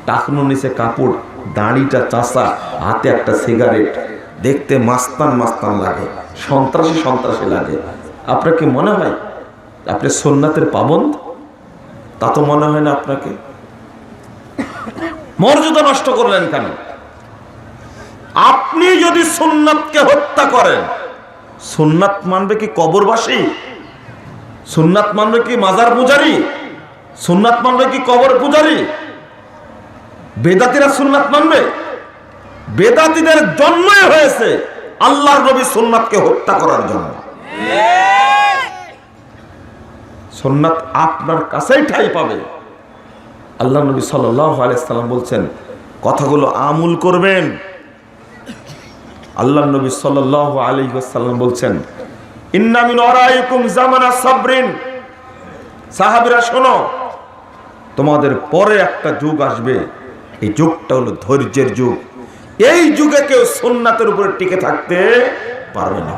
টাকনো নিচে কাপড়, দাড়িটা চাষা, হাতে একটা সিগারেট, দেখতে মাস্তান মাস্তান লাগে, সন্ত্রাসী সন্ত্রাসী লাগে। আপনার কি মনে হয় আপনি সুন্নাতের পাবন্দ? তা তো মনে হয় না আপনাকে। মর্যাদা নষ্ট করলেন কেন? আপনি যদি সুন্নাতকে হত্যা করেন, সুন্নাত মানবে কি কবরবাসী? সুন্নাত মানবে কি মাজার পূজারী? সুন্নাত মানবে কি কবর পূজারী? বেদাতীরা সুন্নাত মানবে? বেদাতীদের জন্মই হয়েছে আল্লাহর নবী সুন্নাতকে হত্যা করার জন্য। সুন্নাত আপনার কাছেই ঠাঁই পাবে। আল্লাহ নবী সাল্লাল্লাহু আলাইহি সাল্লাম বলছেন, কথাগুলো আমল করবেন। আল্লাহ নবী সাল্লাল্লাহু আলাইহি ওয়াসাল্লাম বলছেন, ইন্না মিন ওয়ারাইকুম জামানা সাবরিন। সাহাবীরা শোনো, তোমাদের পরে একটা যুগ আসবে, এই যুগটা হলো ধৈর্যের যুগ। এই যুগে কেউ সুন্নাতের উপরে টিকে থাকতে পারবে না।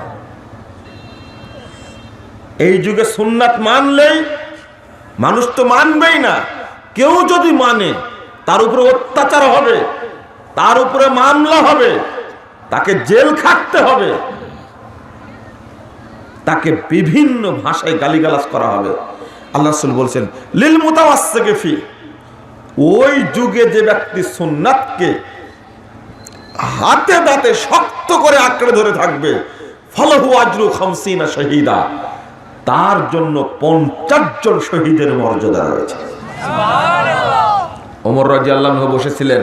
এই যুগে সুন্নাত মানলেই, মানুষ তো মানবেই না, কেউ যদি মানে তার উপরে অত্যাচার হবে, তার উপরে মামলা হবে, তাকে জেল খাটতে হবে, তাকে বিভিন্ন ভাষায় গালিগালাজ করা হবে। আল্লাহ রাসূল বলছেন, লিল মুতাওয়াসসিকি ফি, ওই যুগে যে ব্যক্তি সুন্নাতকে হাতে দাঁতে শক্ত করে আঁকড়ে ধরে থাকবে, ফালাহু আজরু 50 শাহীদা, তার জন্য 50 জন শহীদের মর্যাদা রয়েছে। সুবহানাল্লাহ। ওমর রাদিয়াল্লাহু আনহু বসেছিলেন।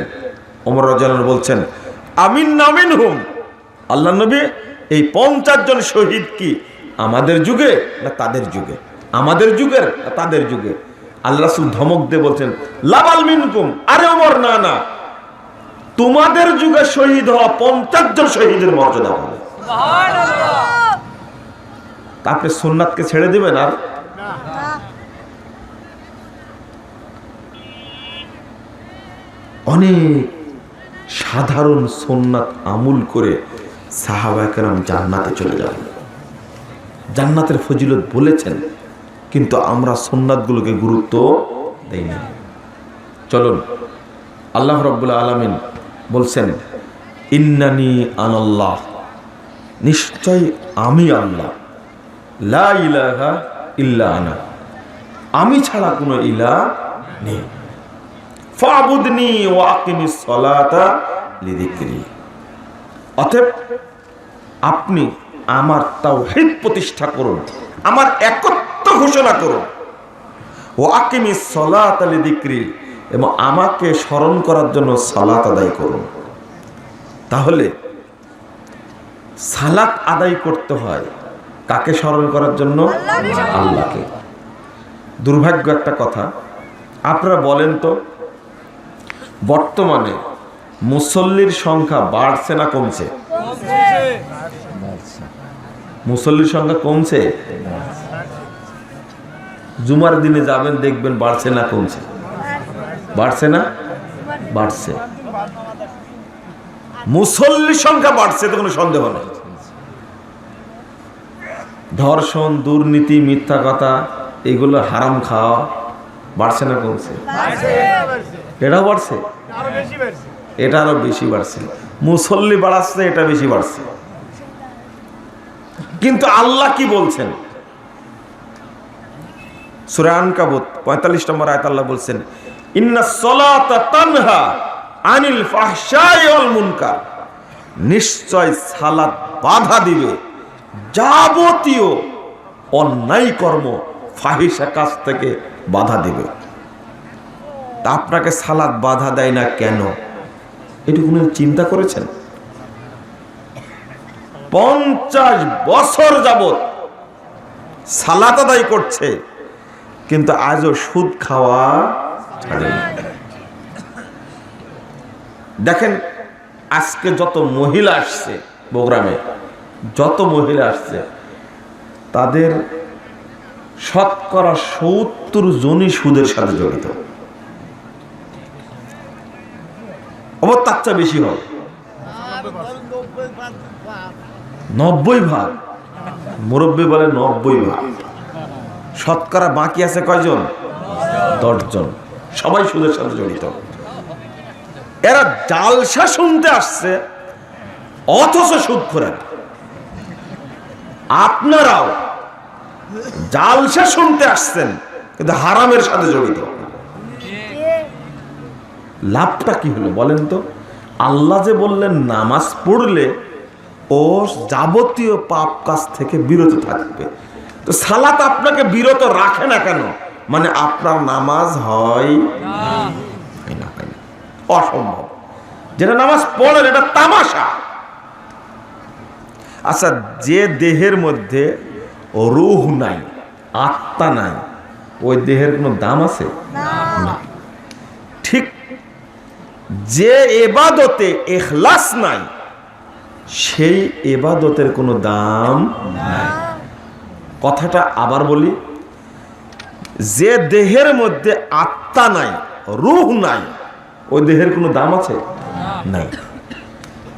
ওমর রাদিয়াল্লাহু আনহু বলছেন, আমিন নামিনহুম, আল্লাহ নবী এই 50 জন শহীদ কি আমাদের যুগে না তাদের যুগে? আমাদের যুগের না তাদের যুগে? আল্লাহ রাসূল ধমক দিয়ে বলছেন, লাবাল মিনকুম, আরে ওমর না না, তোমাদের যুগে শহীদ হওয়া 50 জন শহীদের মর্যাদা পাবে। সুবহানাল্লাহ। আপনি সুন্নাতকে ছেড়ে দিবেন? আর অনেক সাধারণ সুন্নাত আমল করে সাহাবায়ে কেরাম জান্নাতে চলে যাবেন। জান্নাতের ফজিলত বলেছেন, কিন্তু আমরা সুন্নাতগুলোকে গুরুত্ব দেই না। চলুন, আল্লাহ রাব্বুল আলামিন বলছেন, ইন্নানি আনাল্লাহ, নিশ্চয় আমি আল্লাহ, লা ইলাহা ইল্লা আনা, আমি ছাড়া কোনো ইলাহ নেই, ফাবুদনি ওয়া আকিমিস সালাতা লিযিকরি, অতএব আপনি আমার তাওহীদ প্রতিষ্ঠা করুন, আমার একত্ব ঘোষণা করুন। ওয়া আকিমিস সালাতা লিযিকরি, এবং আমাকে স্মরণ করার জন্য সালাত আদায় করুন। তাহলে সালাত আদায় করতে হয় কাকে স্মরণ করার জন্য? আল্লাহকে। দুর্ভাগ্য একটা কথা, আপনারা বলেন তো, বর্তমানে মুসল্লির সংখ্যা বাড়ছে না কমছে? মুসল্লির সংখ্যা কমছে। জুমার দিনে যাবেন, দেখবেন বাড়ছে না কমছে? বাড়ছে না? বাড়ছে। মুসল্লির সংখ্যা বাড়ছে, তো কোনো সন্দেহ নেই। ধর্ষণ, দুর্নীতি, মিথ্যা কথা, এগুলো হারাম খাওয়া বাড়ছে না কমছে? এটাও বাড়ছে, এটা আরো বেশি বাড়ছে। মুসল্লি বাড়াচ্ছে, এটা বেশি বাড়ছে। কিন্তু আল্লাহ কি বলছেন? সূরা আনকাবুত 45 নম্বর আয়াত আল্লাহ বলছেন, ইন্নাস সালাতা তানহা আনিল ফাহশাই ওয়াল মুনকার, নিশ্চয় সালাত বাধা দিবে যাবতীয় অন্যায় কর্ম, ফাহিশা কাজ থেকে বাধা দিবে। তা আপনাকে সালাত বাধা দেয় না কেন? এটুকু চিন্তা করেছেন? 50 বছর যাবত সালাত আদায় করছে, কিন্তু আজও সুদ খাওয়া ছাড়েনি। দেখেন আজকে যত মহিলা আসছে প্রোগ্রামে, যত মহিলা আসছে, তাদের শতকরা 70 জনই সুদের সাথে জড়িত। অবশ্য তার চেয়ে বেশি হবে, 90 ভাগ। মুরব্বী বলে 90 ভাগ। শতকরা বাকি আছে কয়জন? 10 জন। সবাই সুদের সাথে জড়িত। এরা জালসা শুনতে আসছে, অথচ সুদ করে। আপনারাও জালসা শুনতে আসছেন, কিন্তু হারামের সাথে জড়িত। লাভটা কি হলো বলেন তো? আল্লাহ যে বললেন নামাজ পড়লে ও যাবতীয় পাপ কাজ থেকে বিরত থাকবে, তো সালাত আপনাকে বিরত রাখে না কেন? মানে আপনার নামাজ হয় না, অসম্ভব। যেটা নামাজ পড়েন এটা তামাশা। আচ্ছা, যে দেহের মধ্যে রূহ নাই, আত্মা নাই, ওই দেহের কোনো দাম আছে না। ঠিক যে ইবাদতে ইখলাস নাই, সেই ইবাদতের কোনো দাম নাই। কথাটা আবার বলি, যে দেহের মধ্যে আত্মা নাই, রূহ নাই, ওই দেহের কোনো দাম আছে? নাই।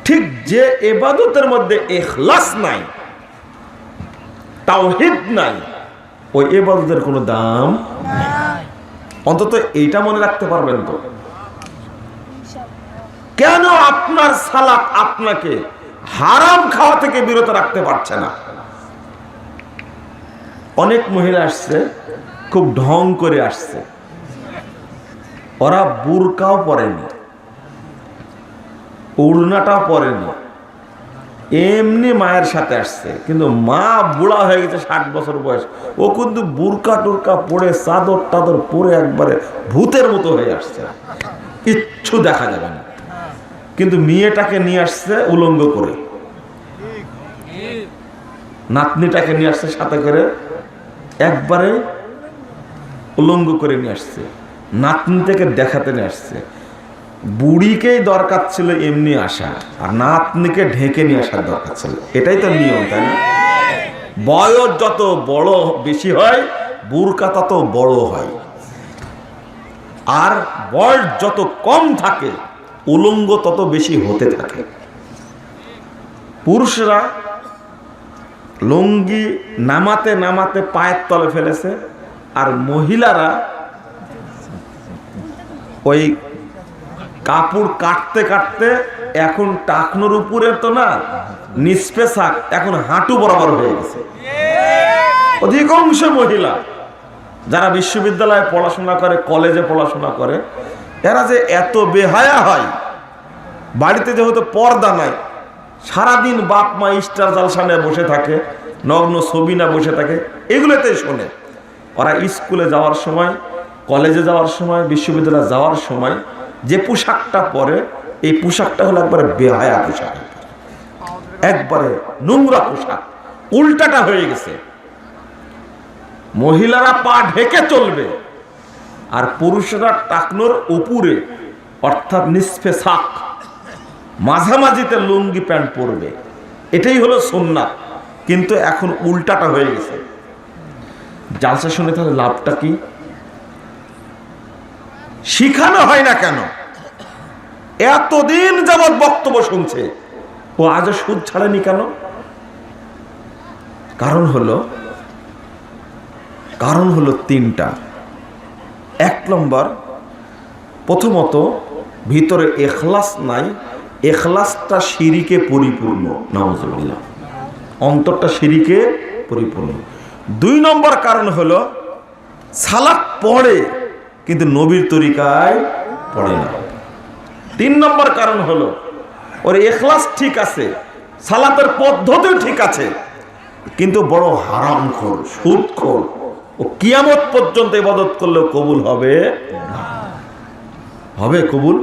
ঠিক যে ইবাদতের মধ্যে ইখলাস নাই, তাওহীদ নাই, ওই ইবাদতের কোনো দাম নাই। অন্তত এইটা মনে রাখতে পারবেন তো? কেন আপনার সালাত আপনাকে হারাম খাওয়া থেকে বিরত রাখতে পারছে না? অনেক মহিলা আসছে, খুব ঢং করে আসছে, ওরা বুরকাও পরেনি, ওড়নাটাও পরেনি, এমনি মায়ের সাথে আসছে। কিন্তু মা বুড়া হয়ে গেছে, 60 বছর বয়স, ও কিন্তু বুরকা টুরকা পরে, চাদর টাদর পরে একবারে ভূতের মতো হয়ে আসছে, কিচ্ছু দেখা যাবে না। কিন্তু মেয়েটাকে নিয়ে আসছে উলঙ্গ করে, নাতনিটাকে নিয়ে আসছে সাথে করে, একবারে উলঙ্গ করে নিয়ে আসছে, নাতনিটাকে দেখাতে নিয়ে আসছে। বুড়িকেই দরকার ছিল এমনি আসা, আর নাতনিকে ঢেকে নিয়ে আসার দরকার ছিল। এটাই তো নিয়ম, তাই না? বয়স যত বড় বেশি হয়, বুরকা তত বড় হয়, আর বয়স যত কম থাকে, উলঙ্গ তত বেশি হতে থাকে। পুরুষরা লুঙ্গি নামাতে নামাতে পায়ের তলে ফেলেছে, আর মহিলারা ওই কাপড় কাটতে কাটতে এখন টাকনোর উপরে তো না, নিষ্পেষাক এখন হাঁটু বরাবর হয়ে গেছে। অধিকাংশ মহিলা যারা বিশ্ববিদ্যালয়ে পড়াশোনা করে, কলেজে পড়াশোনা করে, এরা যে এত বেহায়া হয়, বাড়িতে যেহেতু পর্দা নাই, সারাদিন বাপ মা স্টার জালসা নিয়ে বসে থাকে, নগ্ন ছবি না বসে থাকে, এগুলোতেই শোনে। ওরা স্কুলে যাওয়ার সময়, কলেজে যাওয়ার সময়, বিশ্ববিদ্যালয়ে যাওয়ার সময় যে পোশাকটা পরে, এই পোশাকটা হলো একবারে বেহায়া পোশাক, একবারে নোংরা পোশাক, উল্টাটা হয়ে গেছে। মহিলারা পা ঢেকে চলবে আর পুরুষরা টাকনোর উপরে অর্থাৎ নিসফে সাক, মাঝামাঝিতে লুঙ্গি প্যান্ট পরবে, এটাই হলো সুন্নাত। কিন্তু এখন উল্টাটা হয়ে গেছে। জালসা শুনে তাহলে লাভটা কি? শিখানো হয় না কেন? এতদিন যাবৎ বক্তব্য শুনছে, ও আজও সুদ ছাড়েনি কেন? কারণ হলো তিনটা। এক নম্বর, প্রথমত ভিতরে এখলাস নাই, এখলাসটা শিরিকে পরিপূর্ণ, নাউজুবিল্লাহ, অন্তরটা শিরিকে পরিপূর্ণ। দুই নম্বর কারণ হলো সালাত পড়ে কিন্তু নবীর তরিকায় পড়ে না। তিন নম্বর কারণ হলো ওর এখলাস ঠিক আছে, সালাতের পদ্ধতিও ঠিক আছে, কিন্তু বড় হারামখোর, সুদখোর। ও কিয়ামত পর্যন্ত ইবাদত করলেও কবুল হবে না। হবে কবুল?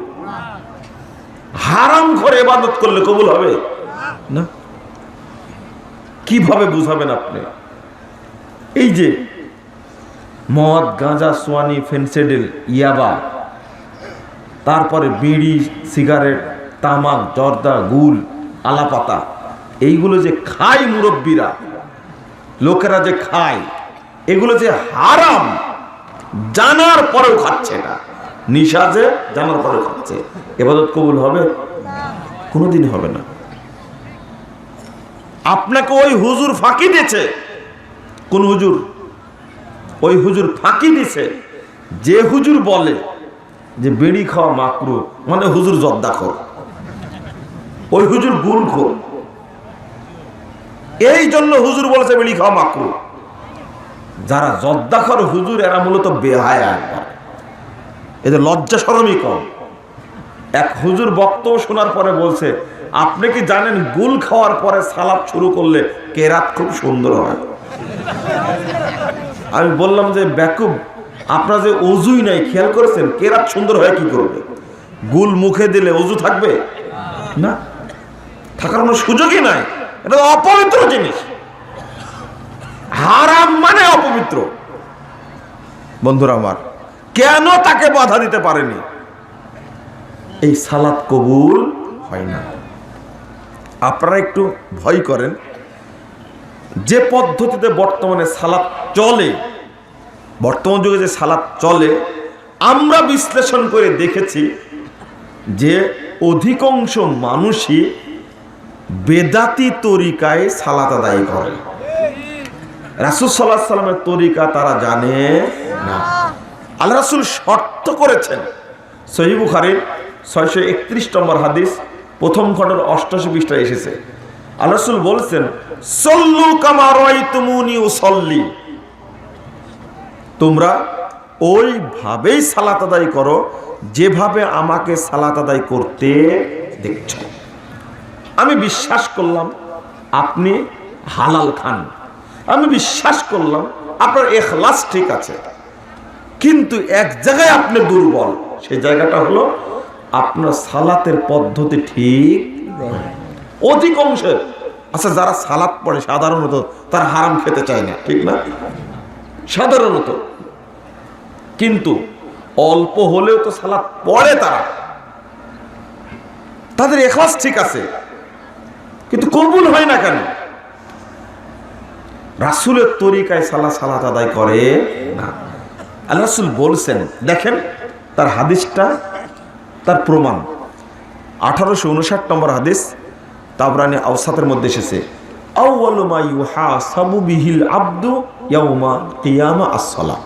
হারামখোর ইবাদত করলে কবুল হবে না। কিভাবে বুঝাবেন আপনি? এই যে মদ, গাঁজা, সোয়ানি, ফেনসিডিল, ইয়াবা, তারপরে বিড়ি, সিগারেট, তামাক, জর্দা, গুল, আলাপাতা, এইগুলো যে খায় মুরব্বীরা, লোকেরা যে খায়, এগুলো যে হারাম জানার পরেও খাচ্ছে না। নিশা যে জানার পরেও খাচ্ছে, ইবাদত কবুল হবে? কোনোদিন হবে না। আপনাকে ওই হুজুর ফাঁকি দিয়েছে। কোন হুজুর? ওই হুজুর ফাঁকি দিছে যে হুজুর বলে যে বিড়ি খাওয়া মাকরু, মানে হুজুর জর্দাখোর, ওই হুজুর গুলখোর। এই জন্য হুজুর বলেছে বিড়ি খাওয়া মাকরু। যারা জর্দাখোর হুজুর, এরা মূলত বেহায়া, একবার এদের লজ্জা শরমই কম। এক হুজুর বক্তব্য শোনার পরে বলছে, আপনি কি জানেন গুল খাওয়ার পরে সালাত শুরু করলে কেরাত খুব সুন্দর হয়? আমি বললাম যে বেকুব, আপনার যে অজুই নাই, খেয়াল করেছেন কেরাত সুন্দর হয় কি করবে? গুল মুখে দিলে অজু থাকবে না, থাকার কোনো সুযোগই নাই। এটা অপবিত্র জিনিস, হারাম মানে অপবিত্র। বন্ধুরা আমার, কেন তাকে বাধা দিতে পারেনি? এই সালাত কবুল হয় না। আপনারা একটু ভয় করেন, যে পদ্ধতিতে বর্তমানে সালাত চলে, বর্তমান যুগে যে সালাত চলে, আমরা বিশ্লেষণ করে দেখেছি যে অধিকাংশ মানুষই বেদাতি তরিকায় সালাত আদায় করে। রাসূল সাল্লাল্লাহু আলাইহি সাল্লামের তরিকা তারা জানে না। আল্লাহ রাসূল শর্ত করেছেন, সহিহ বুখারীর 631 নম্বর হাদিস, প্রথম খণ্ডের 88 পৃষ্ঠায় এসেছে। আল্লাহ রাসূল বলেছেন, সল্লু কামা রাআইতুমুনি উসাল্লি, তোমরা ওইভাবেই সালাত আদায় করো যেভাবে আমাকে সালাত আদায় করতে দেখছো। আমি বিশ্বাস করলাম আপনি হালাল খান, আমি বিশ্বাস করলাম আপনার ইখলাস ঠিক আছে, কিন্তু এক জায়গায় আপনি দুর্বল। সেই জায়গাটা হলো আপনার সালাতের পদ্ধতি ঠিক নয়। অধিকাংশের, আচ্ছা যারা সালাত পড়ে সাধারণত তারা হারাম খেতে চায় না, ঠিক না? সাধারণত, কিন্তু অল্প হলেও তো সালাত পড়ে তারা, তাদের ইখলাস ঠিক আছে, কিন্তু কবুল হয় না কেন? রাসূলের তরিকায় সালাত আদায় করে না। আল্লাহ রাসূল বলছেন, দেখেন তার হাদিসটা, তার প্রমাণ 1859 নম্বর হাদিস, তাবরানী আওসাতের মধ্যে এসেছে, আউয়ালু মা ইউহাসাবু বিহিল আবদু ইয়াউমা কিয়ামা আস-সালাত,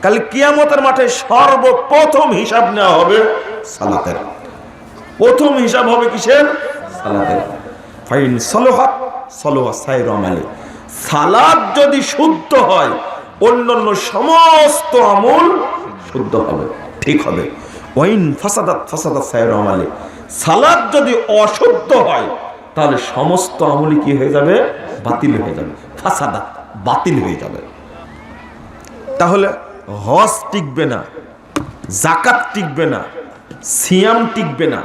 কাল কিয়ামতের মাঠে সর্বপ্রথম হিসাব নেওয়া হবে সালাতের। প্রথম হিসাব হবে কিসের? সালাতের। ফাইন সালাহাত সালাহা সাইরু আমালি, সালাত যদি শুদ্ধ হয় অন্যান্য সমস্ত আমল শুদ্ধ হবে, ঠিক হবে। ওয়াইন ফাসাদাত ফাসাদাত সাইরু আমালি, সালাত যদি অশুদ্ধ হয় তাহলে সমস্ত আমলই কি হয়ে যাবে? বাতিল হয়ে যাবে, ফাসাদা, বাতিল হয়ে যাবে। তাহলে হজ টিকবে না, যাকাত টিকবে না, সিয়াম টিকবে না।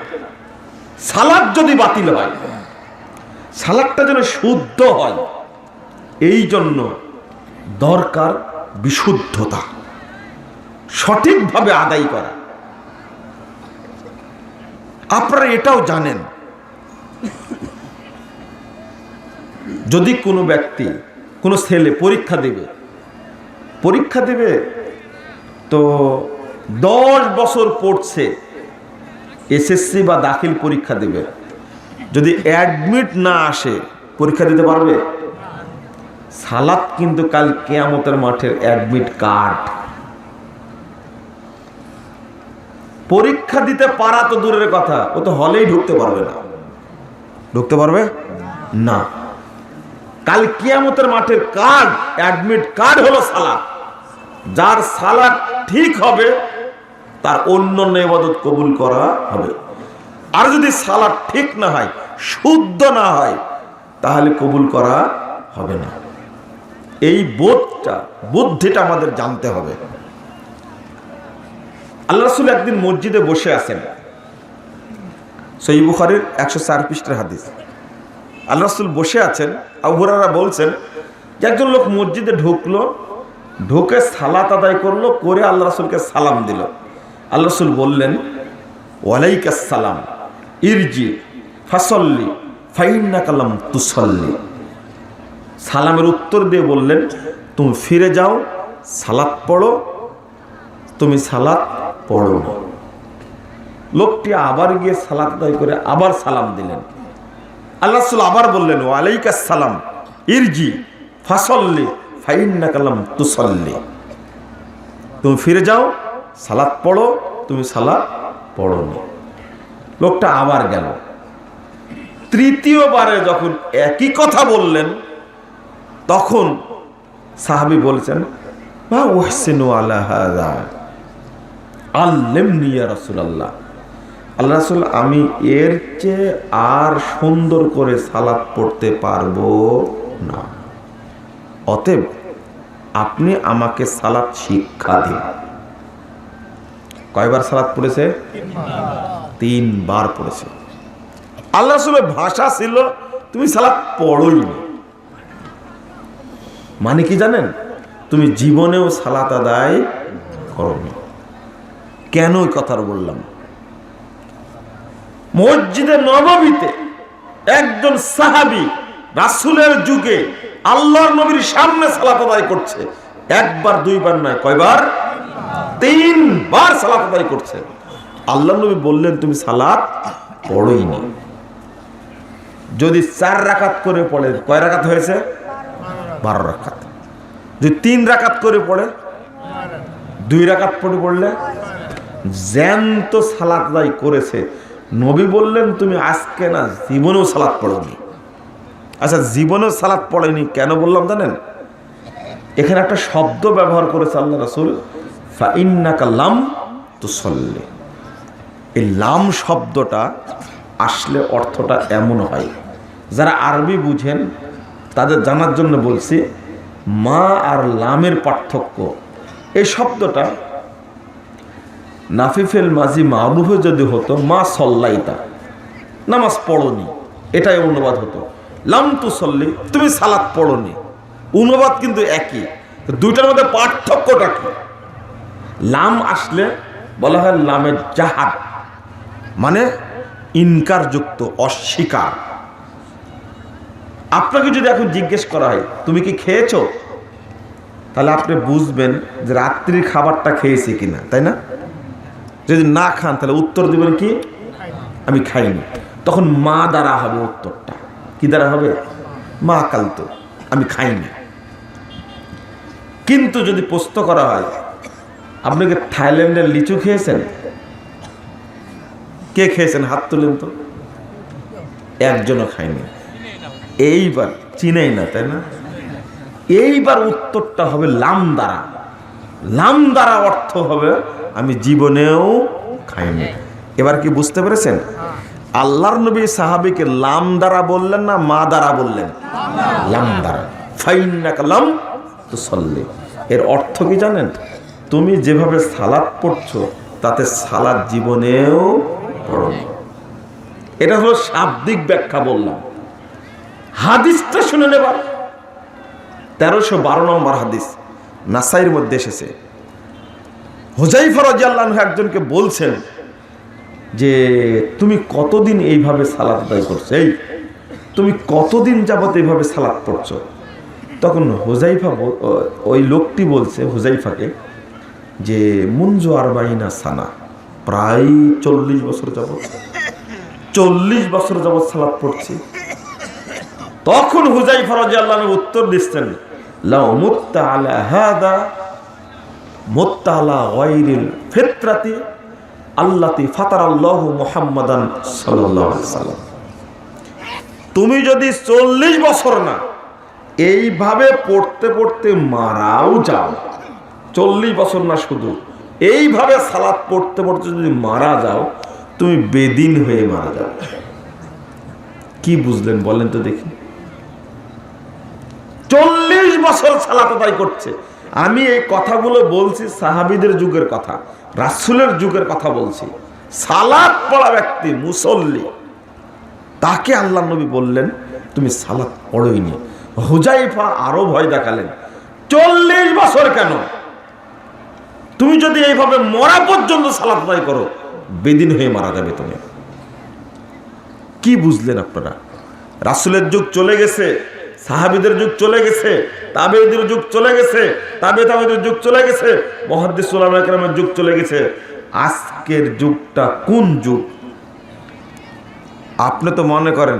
সালাত যদি বাতিল হয়, সালাতটা যেন শুদ্ধ হয়, এই জন্য দরকার বিশুদ্ধতা, সঠিকভাবে আদায় করা। আপনারা এটাও জানেন, যদি কোনো ব্যক্তি, কোনো ছেলে পরীক্ষা দেবে তো 10 বছর পড়ছে, এসএসসি বা দাখিল পরীক্ষা দেবে, যদি অ্যাডমিট না আসে পরীক্ষা দিতে পারবে? সালাত কিন্তু কাল কিয়ামতের মাঠের অ্যাডমিট কার্ড। পরীক্ষা দিতে পারা তো দূরের কথা, ও তো হলেই ঢুকতে পারবে না। ঢুকতে পারবে না। কাল কিয়ামতের মাঠের কার্ড, অ্যাডমিট কার্ড হলো সালাত। যার সালাত ঠিক হবে তার অন্যান্য ইবাদত কবুল করা হবে। আর যদি সালাত ঠিক না হয়, শুদ্ধ না হয়, তাহলে কবুল করা হবে না। এই বুদ্ধিটা আমাদের জানতে হবে। আল্লাহ রাসূল একদিন মসজিদে বসে আছেন, সহিহ বুখারীর 104 পৃষ্ঠার হাদিস। আল্লাহ রাসূল বসে আছেন, আবু হুরায়রা বলছেন যে একজন লোক মসজিদে ঢুকে সালাত আদায় করলো, করে আল্লাহ রাসূলকে সালাম দিল। আল্লাহ রাসূল বললেন, ওয়ালাইকাস সালাম, ইরজি ফাসাল্লি ফাইন্নাকা লাম তুসাল্লি। সালামের উত্তর দিয়ে বললেন, তুমি ফিরে যাও, সালাত পড়ো, তুমি সালাত পড়ো না। লোকটি আবার গিয়ে সালাত আদায় করে আবার সালাম দিলেন। আল্লাহ রাসূল আবার বললেন, ওয়ালাইকাস সালাম, ইরজি ফাসাল্লি ফাইন্নাকা লাম তুসাল্লি। তুমি ফিরে যাও, সালাত পড়ো, তুমি সালাত পড়ো না। লোকটা আবার গেল। তৃতীয়বারে যখন একই কথা বললেন, তখন সাহাবী বলছেন, মা উহসিনু আলা হাযা আল্লিমনি ইয়া রাসূলুল্লাহ। আল্লাহ রাসূল, আমি এর চেয়ে আর সুন্দর করে সালাত পড়তে পারবো না, অতএব আপনি আমাকে সালাত শিক্ষা দিন। কয়বার সালাত পড়েছে? 3 বার পড়েছে। আল্লাহ রাসূলের ভাষা ছিল, তুমি সালাত পড়োই না। মানে কি জানেন? তুমি জীবনেও সালাত আদায় করোনি। কেন এই কথাটা বললাম? মসজিদে নববীতে একজন সাহাবী রাসূলের যুগে আল্লাহর নবীর সামনে সালাত আদায় করছে। 1 বার 2 বার নয়, কয়বার? 3 বার সালাত আদায় করছে। আল্লাহর নবী বললেন, তুমি সালাত পড়োই নি। যদি 4 রাকাত করে পড়ে, কয় রাকাত হয়েছে? 12 রাকাত। যদি 3 রাকাত করে পড়ে, 2 রাকাত পড়লে জ্যান্ত সালাত আদায় করেছে। নবী বললেন, তুমি আজকে না, জীবনেও সালাত পড়োনি। আচ্ছা, জীবনেও সালাত পড়েনি কেন বললাম জানেন? এখানে একটা শব্দ ব্যবহার করেছে আল্লাহ রাসূল, ফাইন্নাকা লাম তুসাল্লি। এই লাম শব্দটা আসলে অর্থটা এমন হয়, যারা আরবি বুঝেন তাদের জানার জন্য বলছি, মা আর লামের পার্থক্য। এই শব্দটা নাফিফেল মাজি মারুফে যদি হতো, মা সল্লাইতা, নামাজ পড়নি, এটাই অনুবাদ হতো। লাম তুসাল্লি, তুমি সালাত পড়নি। অনুবাদ কিন্তু একই, দুইটার মধ্যে পার্থক্যটা কি? লাম আসলে বলা হয় লামের জাহাদ, মানে ইনকার যুক্ত, অস্বীকার। আপনাকে যদি এখন জিজ্ঞেস করা হয়, তুমি কি খেয়েছো, তাহলে আপনি বুঝবেন যে রাত্রির খাবারটা খেয়েছি কিনা, তাই না? যদি না খান তাহলে উত্তর দিবেন কি? আমি খাইনি। তখন মা দ্বারা হবে উত্তরটা। কি দ্বারা হবে? মা কালতো, আমি খাইনি। কিন্তু যদি প্রশ্ন করা হয়, আপনি কি থাইল্যান্ডের লিচু খেয়েছেন? কে খেয়েছেন? হাত তুলেন তো। একজনও খায়নি। এইবার চিনেই না, তাই না? এইবার উত্তরটা হবে লাম দ্বারা। লাম দ্বারা অর্থ হবে আমি জীবনেও খাইনি। এবার কি বুঝতে পেরেছেন? আল্লাহর নবী সাহাবীকে লাম দ্বারা বললেন না মা দ্বারা বললেন? লাম দ্বারা। ফাইন্নাকা লাম তুসাল্লি, এর অর্থ কি জানেন? তুমি যেভাবে সালাত পড়ছো তাতে সালাত জীবনেও পড়ো। এটা হলো শাব্দিক ব্যাখ্যা বললাম। হাদিসটা শুনে নেবার 1312 নম্বর হাদিস নাসাইর মধ্যে এসেছে। হুযায়ফা রাদিয়াল্লাহু আনহু একজনকে বলছেন যে তুমি কতদিন এইভাবে সালাত আদায় করছো, এই তুমি কতদিন যাবত এইভাবে সালাত পড়ছো? তখন হুযায়ফা, ওই লোকটি বলছে হুযায়ফাকে যে মুনজু আরবাইনা সানা, প্রায় 40 বছর যাবত, 40 বছর যাবত সালাত পড়ছি। তখন হুযায়ফা রাদিয়াল্লাহু আনহু উত্তর দিচ্ছেন, লাউ মুত্তা আলা হাদা মুত্তা আলা গায়রিল ফিতরাতি আল্লাতি ফাতারাল্লাহু মুহাম্মাদান সাল্লাল্লাহু আলাইহি ওয়াসাল্লাম। তুমি যদি 40 বছর না এইভাবে পড়তে পড়তে মারাও যাও, 40 বছর না শুধু এইভাবে সালাত পড়তে পড়তে যদি মারা যাও, তুমি বেদিন হয়ে মারা যাও। কি বুঝলেন বলেন তো দেখি? 40 বছর সালাত আদায় করছে। আমি এই কথাগুলো বলছি সাহাবীদের যুগের কথা, রাসূলের যুগের কথা বলছি। সালাত পড়া ব্যক্তি মুসল্লি, তাকে আল্লাহ নবী বললেন তুমি সালাত পড়োইনি। হুযায়ফা আরো ভয় দেখালেন, 40 বছর কেন? তুমি যদি এইভাবে মরা পর্যন্ত সালাত আদায় করো, বেদিন হয়ে মারা যাবে তুমি। কি বুঝলেন আপনারা? রাসূলের যুগ চলে গেছে, সাহাবীদের যুগ চলে গেছে, তাবেঈদের যুগ চলে গেছে, তাবেঈদের যুগ চলে গেছে, মুহাদ্দিস উলামায়ে কেরামের যুগ চলে গেছে। আজকের যুগটা কোন যুগ? আপনি তো মনে করেন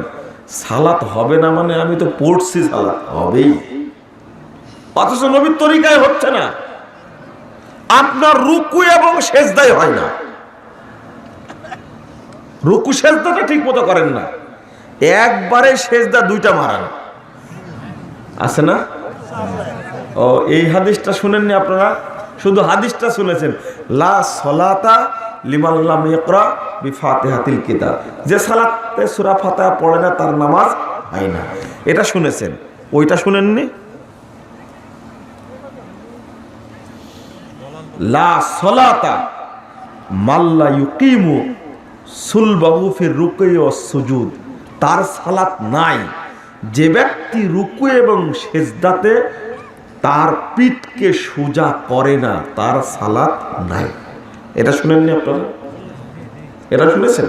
সালাত হবে না মানে আমি তো পড়ছি, সালাত হবেই, অথচ নবীর তরিকায় হচ্ছে না। আপনার রুকু এবং সেজদাই হয় না, রুকু সেজদাটা ঠিক মতো করেন না, একবারে সেজদা দুইটা মারান, আছে না? ও এই হাদিসটা শুনেননি আপনারা? শুধু হাদিসটা শুনেছেন, লা সলাতা লিমান লাম ইয়াকরা বিফাতিহাতিল কিতাব, যে সালাতে সূরা ফাতিহা পড়ে না তার নামাজ হয় না, এটা শুনেছেন। ওইটা শুনেননি? লা সলাতা মাল্লা ইউকিমু সুলবাহু ফির রুকুই ওয়াস সুজুদ, তার সালাত নাই যে ব্যক্তি রুকু এবং সেজদাতে তার পিঠকে সোজা করে না, তার সালাত নাই। এটা শুনেননি আপনারা? এটা শুনেছেন?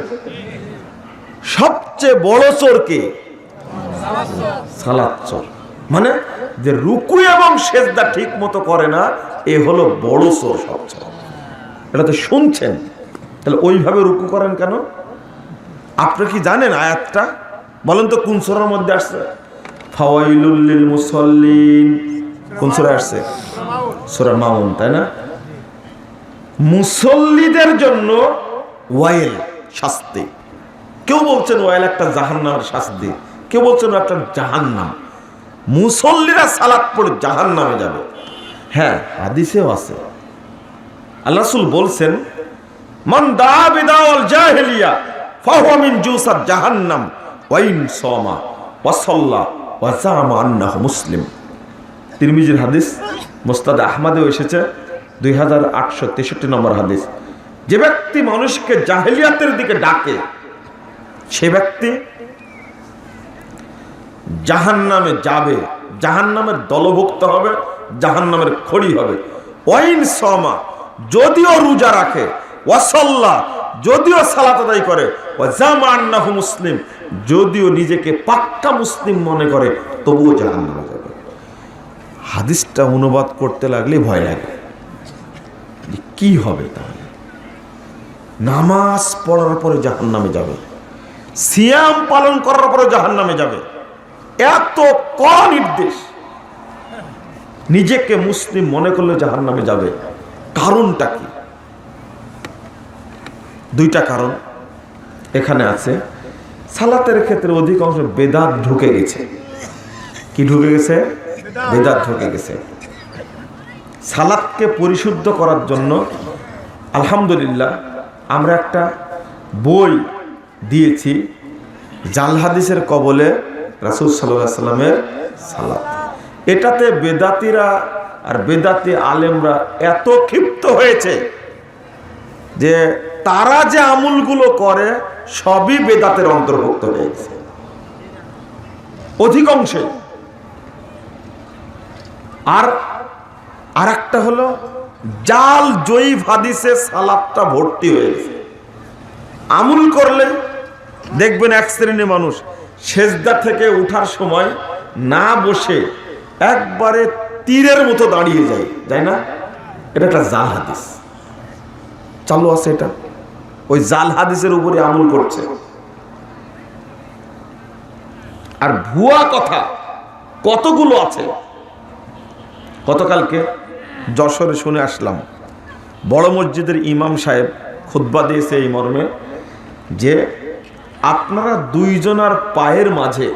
সবচেয়ে বড় চোর কে? সালাত চোর। মানে যে রুকু এবং সেজদা ঠিক মতো করে না, এ হলো বড় চোর সবচেয়ে। এটা তো শুনছেন, তাহলে ওইভাবে রুকু করেন কেন? আপনি কি জানেন আয়াতটা? বলেন তো কোন সূরার মধ্যে আসছে? ফাওয়াইলুল লিল মুসাল্লিন, কোন সূরা আসছে? সূরা মাউন, তাই না? মুসল্লিদের জন্য ওয়াইল, শাস্তি। কেউ বলছেন ওয়াইল একটা জাহান্নামের শাস্তি, কেউ বলছেন একটা জাহান্নাম। মুসল্লিরা সালাত পড়ে জাহান্নামে যাবে। হ্যাঁ, হাদিসেও আছে, আল্লাহ রাসূল বলছেন মান দা বিদাওয়াল জাহিলিয়া ফাহুয়া মিন জুসাত জাহান্নাম ওয়া ইন সামা ওয়া সাল্লা ওয়া জামা আন্নাহু মুসলিম। তিরমিজির হাদিস, মুসনাদ আহমদেও এসেছে 2863 নম্বর হাদিস। যে ব্যক্তি মানুষকে জাহেলিয়াতের দিকে ডাকে সে ব্যক্তি জাহান্নামে যাবে, জাহান্নামের দলভুক্ত হবে, জাহান্নামের খড়ি হবে। ওয়াইন সামা, যদিও রোজা রাখে, ওয়াসাল্লাহ, যদিও সালাত আদায় করে, ওয়াজামা আন্নাহু মুসলিম, যদিও নিজেকে পাক্কা মুসলিম মনে করে, তবুও জাহান্নামে যাবে। হাদিসটা অনুবাদ করতে লাগলে ভয় লাগে, কি হবে তাহলে? নামাজ পড়ার পরে জাহান্নামে যাবে, সিয়াম পালন করার পরে জাহান্নামে যাবে, এত কড়া নির্দেশ। নিজেকে মুসলিম মনে করলে জাহান্নামে যাবে। কারণটা কি? দুইটা কারণ এখানে আছে। সালাতের ক্ষেত্রে অধিকাংশ বেদাত ঢুকে গেছে। কি ঢুকে গেছে? বেদাত ঢুকে গেছে। সালাতকে পরিশুদ্ধ করার জন্য আলহামদুলিল্লাহ আমরা একটা বই দিয়েছি জাল হাদিসের কবলে রাসূল সাল্লাল্লাহু আলাইহি সাল্লামের সালাত। এটাতে বেদাতীরা আর বেদাতি আলেমরা এত ক্ষিপ্ত হয়েছে যে তারা যে আমলগুলো করে সবই বেদাতের অন্তর্ভুক্ত হয়েছে অধিকাংশে। আর একটা হলো জাল জয়ীফ হাদিসে সালাতটা ভর্তি হয়েছে। আমল করলে দেখবেন এক শ্রেণীর মানুষ সেজদা থেকে উঠার সময় না বসে একবারে তীরের মতো দাঁড়িয়ে যায় না? এটা একটা জাল হাদিস চালু আছে। এটা ওই জাল হাদিসের উপরে আমল করছে। আর ভুয়া কথা কতগুলো আছে। গতকালকে যশোরে শুনে আসলাম, বড় মসজিদের ইমাম সাহেব খুতবা দিয়েছে এই মর্মে যে আপনারা দুইজনার পায়ের মাঝে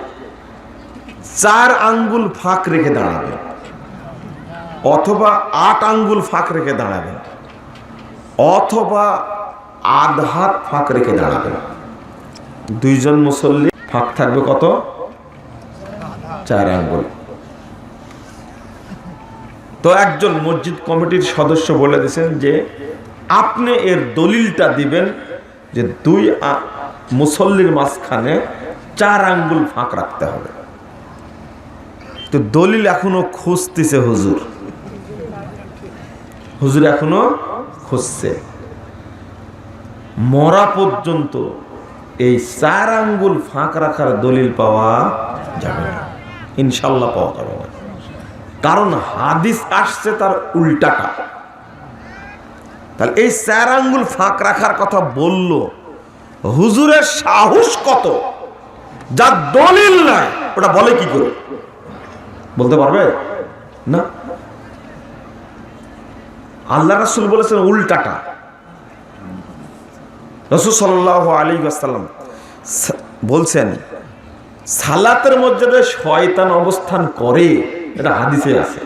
4 আঙ্গুল ফাঁক রেখে দাঁড়াবেন অথবা 8 আঙ্গুল ফাঁক রেখে দাঁড়াবেন অথবা আধ হাত ফাঁক রেখে দাঁড়াবেন। দুইজন মুসল্লি ফাঁক থাকবে কত? 4 আঙ্গুল। তো একজন মসজিদ কমিটির সদস্য বলে দিয়েছেন যে আপনি এর দলিলটা দিবেন যে 2 মুসল্লির মাঝখানে 4 আঙ্গুল ফাঁক রাখতে হবে। তো দলিল এখনো খুঁজতেছে হুজুর এখনো খুঁজছে। মরা পর্যন্ত এই 4 আঙ্গুল ফাঁক রাখার দলিল পাওয়া যাবে না, ইনশাল্লাহ পাওয়া যাবে না। কারণ হাদিস আসছে তার উল্টাটা। তাহলে এই 4 আঙ্গুল ফাঁক রাখার কথা বলল, হুজুরের সাহস কত, যার দলিল নাই ওটা বলে কি করে? বলতে পারবে না। আল্লাহ রাসূল বলেছেন উল্টাটা। রাসূল সাল্লাল্লাহু আলাইহি ওয়াসাল্লাম বলছেন সালাতের মধ্যে শয়তান অবস্থান করে, এটা হাদিসে আছে।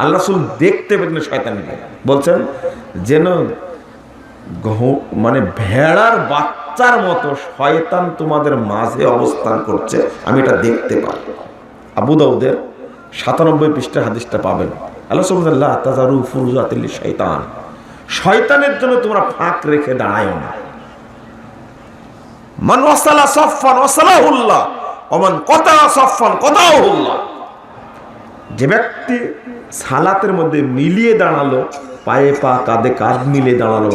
আল্লাহ রাসূল দেখতে পেতেন শয়তানকে, বলছেন যেন মানে ভেড়ার বাচ্চার মতো শয়তান তোমাদের মাঝে অবস্থান করছে, আমি এটা দেখতে পাই। আবু দাউদের 97 পৃষ্ঠা হাদিসটা পাবেন। আল্লাহ সুবহানাল্লাহ তাজারু ফুরুজাতিল শয়তান, শয়তানের জন্য তোমরা ফাঁক রেখে দাঁড়ায়ো না। মান ওয়াসালা সাফফান ওয়াসালাহুল্লাহ ওয়া মান কাতা সাফফান কাতাহুল্লাহ। যে ব্যক্তি সালাতের মধ্যে মিলিয়ে দাঁড়ালো, পায়ে পা কাঁধে কাঁধ মিলিয়ে দাঁড়ালো,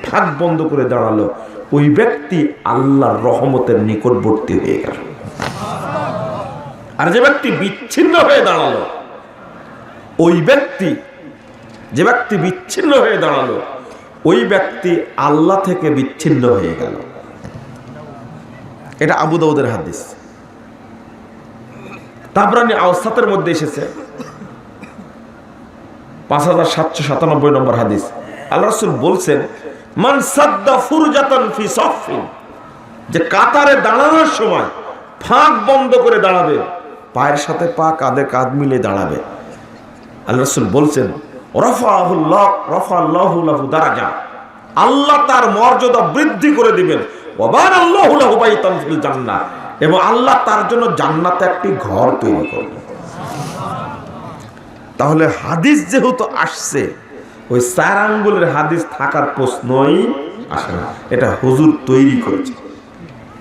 ফাঁক বন্ধ করে দাঁড়ালো, ওই ব্যক্তি আল্লাহর রহমতের নিকটবর্তী হয়ে গেল। আর যে ব্যক্তি বিচ্ছিন্ন হয়ে দাঁড়ালো, যে ব্যক্তি বিচ্ছিন্ন হয়ে দাঁড়ালো ওই ব্যক্তি আল্লাহ থেকে বিচ্ছিন্ন হয়ে গেল। এটা আবু দাউদের হাদিস। তাবরানী আওসাতের মধ্যে এসেছে 5797 নম্বর হাদিস। আল্লাহ রাসূল বলছেন মান সাদ্দা ফুরজাতান ফি সাফিন, যে কাতারে দাঁড়ানোর সময় ফাঁক বন্ধ করে দাঁড়াবে, পায়ের সাথে পা কাঁধে কাঁধ মিলে দাঁড়াবে। আল্লাহ রাসূল বলছেন রাফাআল্লাহু লাহু দারাজা, আল্লাহ তার মর্যাদা বৃদ্ধি করে দিবেন। ওয়া বানাল্লাহু লাহু বাইতান ফিল জান্নাহ, এবং আল্লাহ তার জন্য জান্নাতে একটি ঘর তৈরি করবেন। তাহলে হাদিস যেহেতু আসছে, ওই 4 আঙ্গুলের হাদিস থাকার প্রশ্নই আসে না। এটা হুজুর তৈরি করেছে,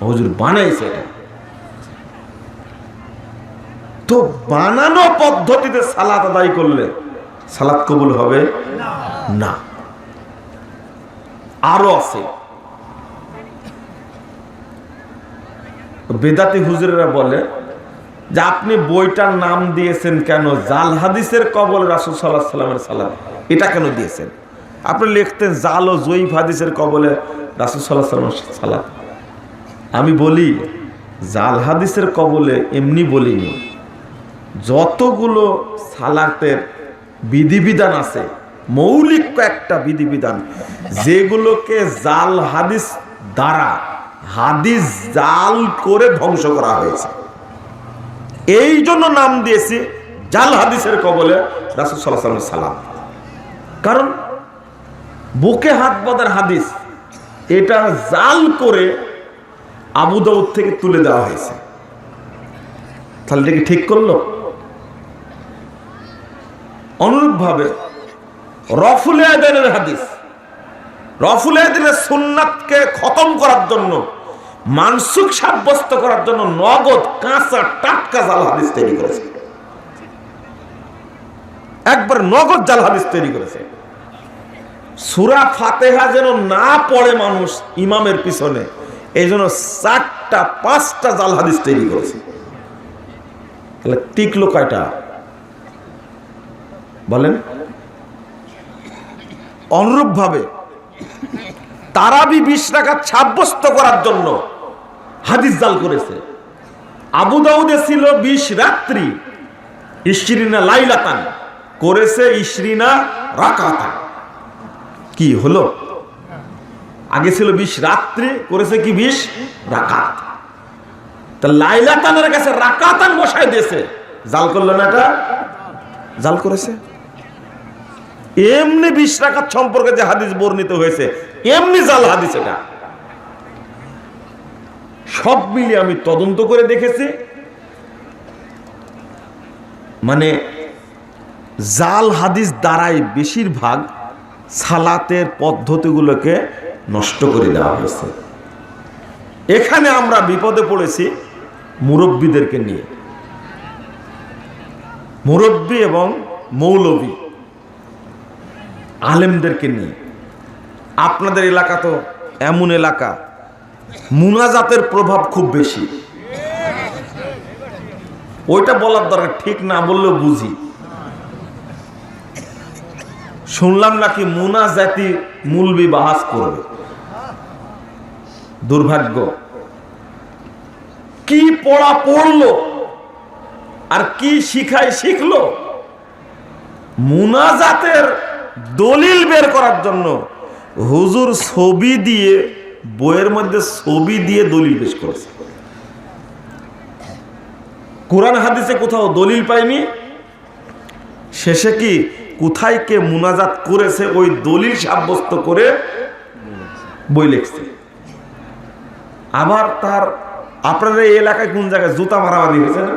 হুজুর বানাইছে। তো বানানো পদ্ধতিতে সালাত আদায় করলে সালাত কবুল হবে না। আরো আছে, বেদাতি হুজুরেরা বলে যে আপনি বইটার নাম দিয়েছেন কেন জাল হাদিসের কবল রাসূল সাল্লাল্লাহু আলাইহি ওয়াসাল্লামের সালাত, এটা কেন দিয়েছেন? আপনি লিখতেন জাল ও জয়ীফ হাদিসের কবলে রাসূল সাল্লাল্লাহু আলাইহি ওয়াসাল্লামের সালাত। আমি বলি জাল হাদিসের কবলে এমনি বলিনি, যতগুলো সালাতের বিধিবিধান আছে, মৌলিক কয়েকটা বিধিবিধান, যেগুলোকে জাল হাদিস দ্বারা হাদিস জাল করে ধ্বংস করা হয়েছে, এই জন্য নাম দিয়েছি জাল হাদিসের কবলে রাসূল সাল্লাল্লাহু আলাইহি ওয়াসাল্লামের সালাত। কারণ বুকে হাত বাঁধার হাদিস, এটা জাল করে আবু দাউদ থেকে তুলে দেওয়া হয়েছে। তাহলে এটা কি ঠিক করলো? অনুরূপভাবে রফুল আযানের হাদিস, রফুল আযানের সুন্নাতকে খতম করার জন্য, মানসুখ সাব্যস্ত করার জন্য নগদ কাঁচা টাটকা জাল হাদিস তৈরি করেছে। একবার নগদ জাল হাদিস তৈরি করেছে। সূরা ফাতিহা যেন না পড়ে মানুষ ইমামের পিছনে, এই জন্য 4টা 5টা জাল হাদিস তৈরি করেছে। তাহলে টিকলো কয়টা বলেন? অনুরূপ ভাবে তারাবি 20 রাকাত সাব্যস্ত করার জন্য হাদিস জাল করেছে। আবু দাউদে ছিল 20 রাত্রি, 20 লাইলাতান, করেছে 20 রাকাতান। কি হলো? আগে ছিল 20 রাত্রি, করেছে কি 20 রাকাত। তা লাইলাতানের কাছে রাকাতান বসায় দিয়েছে, জাল করলো না? এটা জাল করেছে। এমনি 20 রাকাত সম্পর্কে যে হাদিস বর্ণিত হয়েছে এমনি জাল হাদিস। এটা সব মিলিয়ে আমি তদন্ত করে দেখেছি, মানে জাল হাদিস দ্বারাই বেশিরভাগ সালাতের পদ্ধতিগুলোকে নষ্ট করে দেওয়া হয়েছে। এখানে আমরা বিপদে পড়েছি মুরব্বীদেরকে নিয়ে, মুরব্বী এবং মৌলবী আলেমদেরকে নিয়ে। আপনাদের এলাকা তো এমন এলাকা, মুনাজাতের প্রভাব খুব বেশি। ওইটা বলার দরকার, ঠিক না বললেও বুঝি। শুনলাম নাকি মুনাজাতি মুলবি বাহাস করবে। দুর্ভাগ্য, কি পড়া পড়লো আর কি শিখাই শিখলো। মুনাজাতের দলিল বের করার জন্য হুজুর ছবি দিয়ে, বইয়ের মধ্যে ছবি দিয়ে দলিল পেশ করেছে। কোরআন হাদিসে কোথাও দলিল পাইনি। শেষে কি কোথায় কে মুনাজাত করেছে ওই দলিল সাব্যস্ত করে বই লিখছে। আবার তার আপনাদের এই এলাকায় কোন জায়গায় জুতা মারামারি হয়েছে না?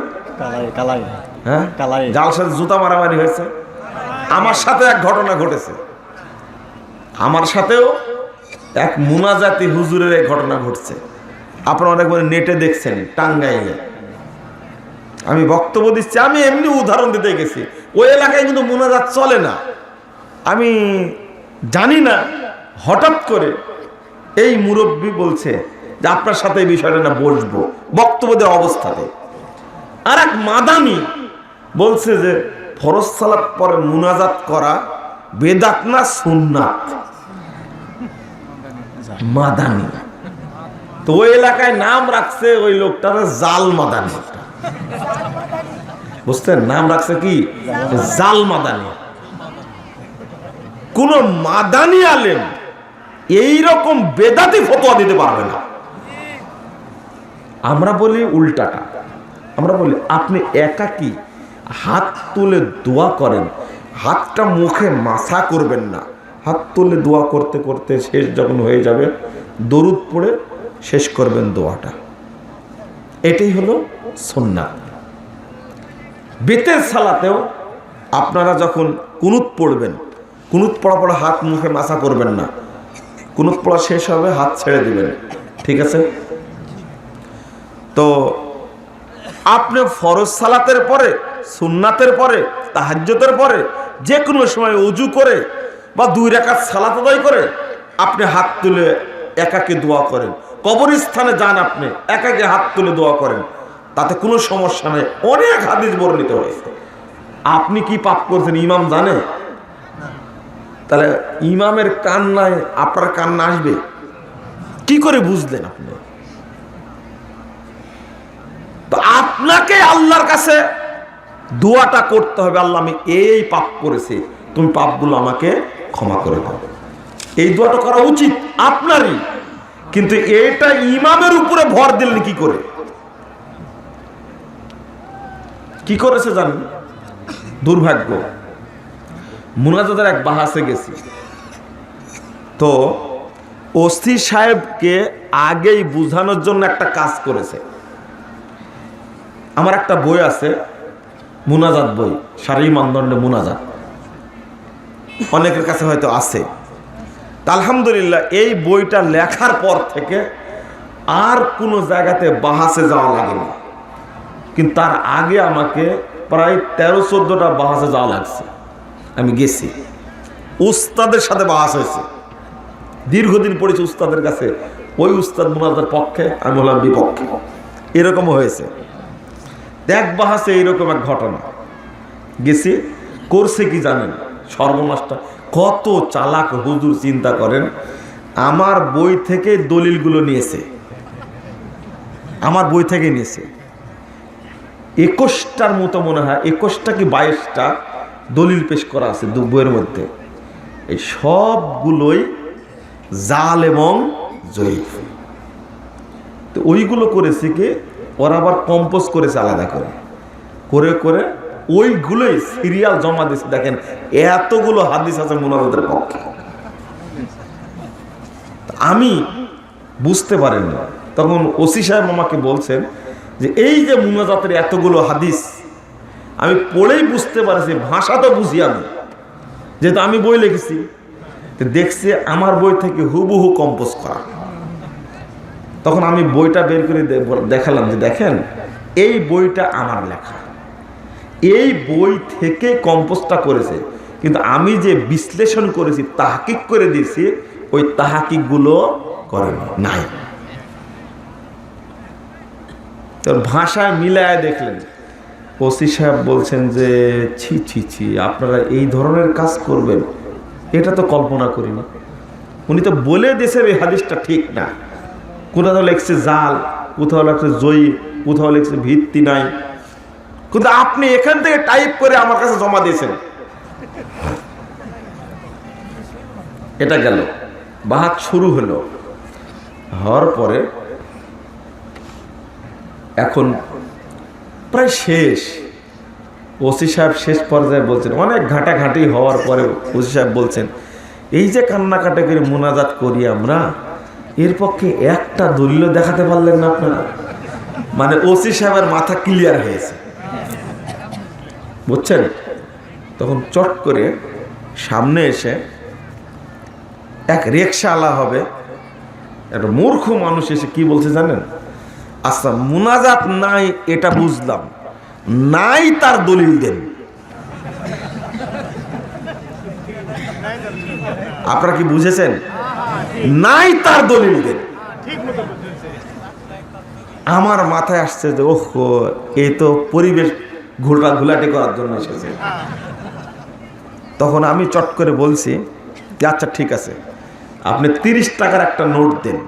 হ্যাঁ, জালসাতে জুতা মারামারি হয়েছে। আমার সাথে এক ঘটনা ঘটেছে, আমার সাথেও এক মুনাজাতি হুজুরের এই ঘটনা ঘটছে। আপনারা অনেকবার নেটে দেখছেন, টাঙ্গাইলে। আমি বক্তব্য দিচ্ছি, আমি এমনি উদাহরণ দিতে গেছি। ওই এলাকায় কিন্তু মুনাজাত চলে না। আমি জানি না, হঠাৎ করে এই মুরব্বী বলছে যে আপনার সাথে এই বিষয়টা না বসবো, বক্তব্য দেওয়া অবস্থাতে। আর এক মাদানি বলছে যে ফরজ সালাত পরে মুনাজাত করা বেদাত না সুন্নাত। মাদানি তো ওই এলাকায় নাম রাখছে ওই লোকটার জাল মাদানি। বুঝছেন? নাম রাখছে কি? জাল মাদানি। কোন মাদানি আলেম এইরকম বেদাতি ফতোয়া দিতে পারবে না। আমরা বলি উল্টাটা, আমরা বলি আপনি একাকী হাত তুলে দোয়া করেন, হাতটা মুখে মাসা করবেন না। হাত তুলে দোয়া করতে করতে শেষ যখন হয়ে যাবে, দরুদ পড়ে শেষ করবেন দোয়াটা। এটাই হলো সুন্নাত। বেতের সালাতেও আপনারা যখন কুনুত পড়বেন, কুনুত পড়া পড়া হাত মুখে মাসা করবেন না। কুনুত পড়া শেষ হবে, হাত ছেড়ে দিবেন। ঠিক আছে? তো আপনি ফরজ সালাতের পরে, সুন্নাতের পরে, তাহাজ্জুদের পরে, যে কোনো সময় ওযু করে বা 2 রাকাত সালাত আদায় করে আপনি হাত তুলে একাকে দোয়া করেন। কবরস্থানে যান, আপনি একাকে হাত তুলে দোয়া করেন, তাতে কোনো সমস্যা নেই। অনেক হাদিস বর্ণিত হয়েছে। আপনি কি পাপ করছেন ইমাম জানে? তাহলে ইমামের কান্নায় আপনার কান্না আসবে কি করে বুঝলেন আপনি? তো আপনাকে আল্লাহর কাছে দোয়াটা করতে হবে, আল্লাহ আমি এই পাপ করেছি, তুমি পাপগুলো আমাকে ক্ষমা করে দাও। এই দোয়াটা করা উচিত আপনারই। কিন্তু এটা ইমামের উপরে ভর দিলেন কি করে? কি করেছে জানেন? দুর্ভাগ্য, মুনাজাতের এক বাহাসে গেছি, তো ওসি সাহেবকে আগেই বুঝানোর জন্য একটা কাজ করেছে। আমার একটা বই আছে, মুনাজাত বই, শারীরিক মানদণ্ডে মুনাজাত, অনেকের কাছে হয়তো আছে। আলহামদুলিল্লাহ এই বইটা লেখার পর থেকে আর কোনো জায়গাতে বাহাসে যাওয়া লাগেনি, কিন্তু তার আগে আমাকে প্রায় 13-14টা বাহাসে যাওয়া লাগছে। আমি গেছি, উস্তাদের সাথে বাহাস হয়েছে, দীর্ঘদিন পড়েছি উস্তাদের কাছে। ওই উস্তাদ মুনাজাতের পক্ষে, আমি হলাম বিপক্ষে, এরকমও হয়েছে। এক বাহাসে এইরকম এক ঘটনা গেছি, করছে কি জানেন? সর্বনাশটা কত চালাক হুজুর, চিন্তা করেন। আমার বই থেকে দলিলগুলো নিয়েছে, আমার বই থেকে নিয়েছে 21টার মতো মনে হয়, 21টা কি 22টা দলিল পেশ করা আছে বইয়ের মধ্যে। এই সবগুলোই জাল এবং জয়ীফ। তো ওইগুলো করেছে কি, ওরা আবার কম্পোজ করেছে আলাদা করে করে করে ওইগুলোই সিরিয়াল জমা দিচ্ছে। দেখেন এতগুলো হাদিস আছে মুনাজাতের পক্ষে। আমি বুঝতে পারিনি, তখন ওসি সাহেব আমাকে বলছেন যে এই যে মুনাজাতের এতগুলো হাদিস আমি পড়েই বুঝতে পারছি, ভাষা তো বুঝি আমি, যেহেতু আমি বই লিখেছি। দেখছি আমার বই থেকে হুবহু কম্পোজ করা। তখন আমি বইটা বের করে দেখালাম যে দেখেন এই বইটা আমার লেখা, এই বই থেকে কম্পোজটা করেছে, কিন্তু আমি যে বিশ্লেষণ করেছি, তাহকিক করে দিয়েছি, ওই তাহকিকগুলো করেনি, নাই। তো ভাষায় মিলায় দেখলেন। ওসি সাহেব বলছেন যে ছি ছি ছি, আপনারা এই ধরনের কাজ করবেন, এটা তো কল্পনা করিনি। উনি তো বলে দিয়েছেন এই হাদিসটা ঠিক না, কোথাও লেখছে জাল, কোথাও লেখছে জয়ী, কোথাও লেখছে ভিত্তি নাই, কিন্তু আপনি এখান থেকে টাইপ করে আমার কাছে জমা দিয়েছেন। এটা গেল, বাহাত শুরু হলো। হওয়ার পরে এখন প্রায় শেষ, ওসি সাহেব শেষ পর্যায়ে বলছেন, অনেক ঘাটাঘাটি হওয়ার পরে ওসি সাহেব বলছেন, এই যে কান্নাকাটা করে মুনাজাত করি আমরা, এর পক্ষে একটা দলিল দেখাতে পারলেন না আপনারা? মানে ওসি সাহেবের মাথা ক্লিয়ার হয়েছে, বুঝছেন? তখন চট করে সামনে এসে এক রিকশাওয়ালা হবে, একটা মূর্খ মানুষ এসে কি বলছে জানেন? আচ্ছা মুনাজাত নাই এটা বুঝলাম, নাই তার দলিল দেন। আপনারা কি বুঝেছেন? নাই তার দলিল দেন। আমার মাথায় আসছে যে ওহো, এই তো পরিবেশ ঘোলাটে করার জন্য এসেছে। তখন আমি চট করে বলছি যে আচ্ছা ঠিক আছে, আপনি 30 টাকার একটা নোট দেন।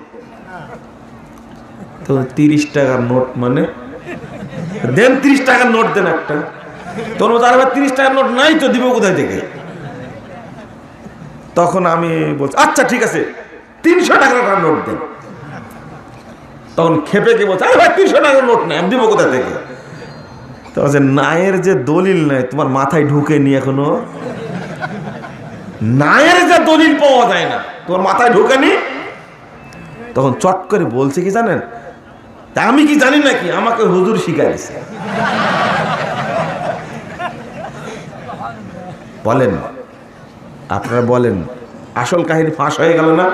তো 30 টাকার নোট মানে দেন, 30 টাকার নোট দেন একটা। তোর মতো আর 30 টাকার নোট নাই তো, দিব কোথায় থেকে? তখন আমি বলছি আচ্ছা ঠিক আছে 300 টাকার একটা নোট দেন। তখন খেপে কে বলছে, আরে ভাই 300 টাকার নোট নেই, আমি দিব কোথা থেকে? তো যে নায়ের যে দলিল নাই তোমার মাথায় ঢুকে নি এখনো, নায়ের যে দলিল পাওয়া যায় না তোমার মাথায় ঢুকে নি। তখন চট করে বলছে কি জানেন, তা আমি কি জানি নাকি, আমাকে হুজুর শিখাই দিছে। বলেন আপনারা বলেন, আসল কাহিনী ফাঁস হয়ে গেল না?